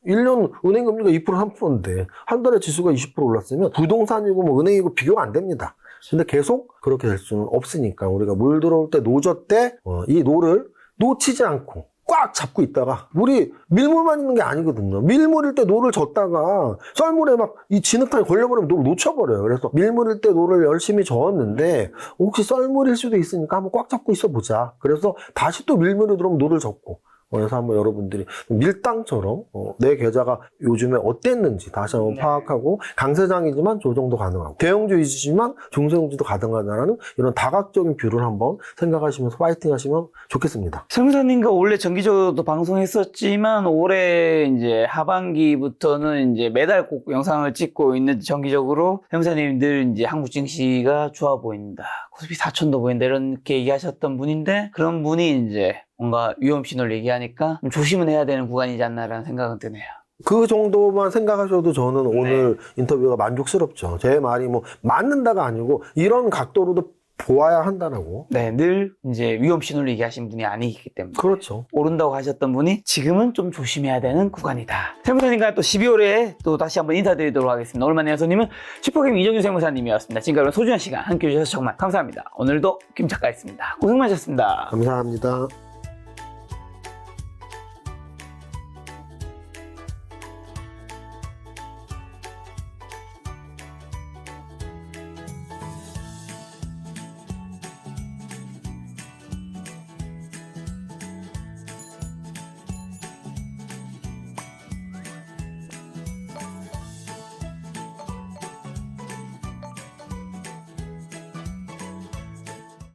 1년 은행 금리가 2% 3%인데 한 달에 지수가 20% 올랐으면 부동산이고 뭐 은행이고 비교가 안 됩니다. 근데 계속 그렇게 될 수는 없으니까 우리가 물 들어올 때 노젓대 이 노를 놓치지 않고 꽉 잡고 있다가 물이 밀물만 있는 게 아니거든요. 밀물일 때 노를 젓다가 썰물에 막 이 진흙탕에 걸려버리면 노를 놓쳐버려요. 그래서 밀물일 때 노를 열심히 저었는데 혹시 썰물일 수도 있으니까 한번 꽉 잡고 있어 보자. 그래서 다시 또 밀물이 들어오면 노를 젓고 그래서 한번 여러분들이 밀당처럼 내 계좌가 요즘에 어땠는지 다시 한번 파악하고 강세장이지만 조정도 가능하고 대형주 위주지만 중소형주도 가능하다는 이런 다각적인 뷰를 한번 생각하시면서 파이팅 하시면 좋겠습니다. 설무사님과 원래 정기적으로도 방송했었지만 올해 이제 하반기부터는 이제 매달 꼭 영상을 찍고 있는 정기적으로 설무사님 늘 이제 한국 증시가 좋아 보인다. 코스피 4천도 보인다. 이렇게 얘기하셨던 분인데 그런 분이 이제 뭔가 위험 신호를 얘기하니까 좀 조심은 해야 되는 구간이지 않나라는 생각은 드네요. 그 정도만 생각하셔도 저는 오늘 인터뷰가 만족스럽죠. 제 말이 뭐 맞는다가 아니고 이런 각도로도 보아야 한다라고. 네, 늘 이제 위험 신호를 얘기하신 분이 아니기 때문에. 그렇죠. 오른다고 하셨던 분이 지금은 좀 조심해야 되는 구간이다. 세무사님과 또 12월에 또 다시 한번 인사드리도록 하겠습니다. 오늘 만난 손님은 슈퍼게임 이정규 세무사님이었습니다. 지금까지 소중한 시간 함께 해주셔서 정말 감사합니다. 오늘도 김 작가였습니다. 고생 많으셨습니다. 감사합니다.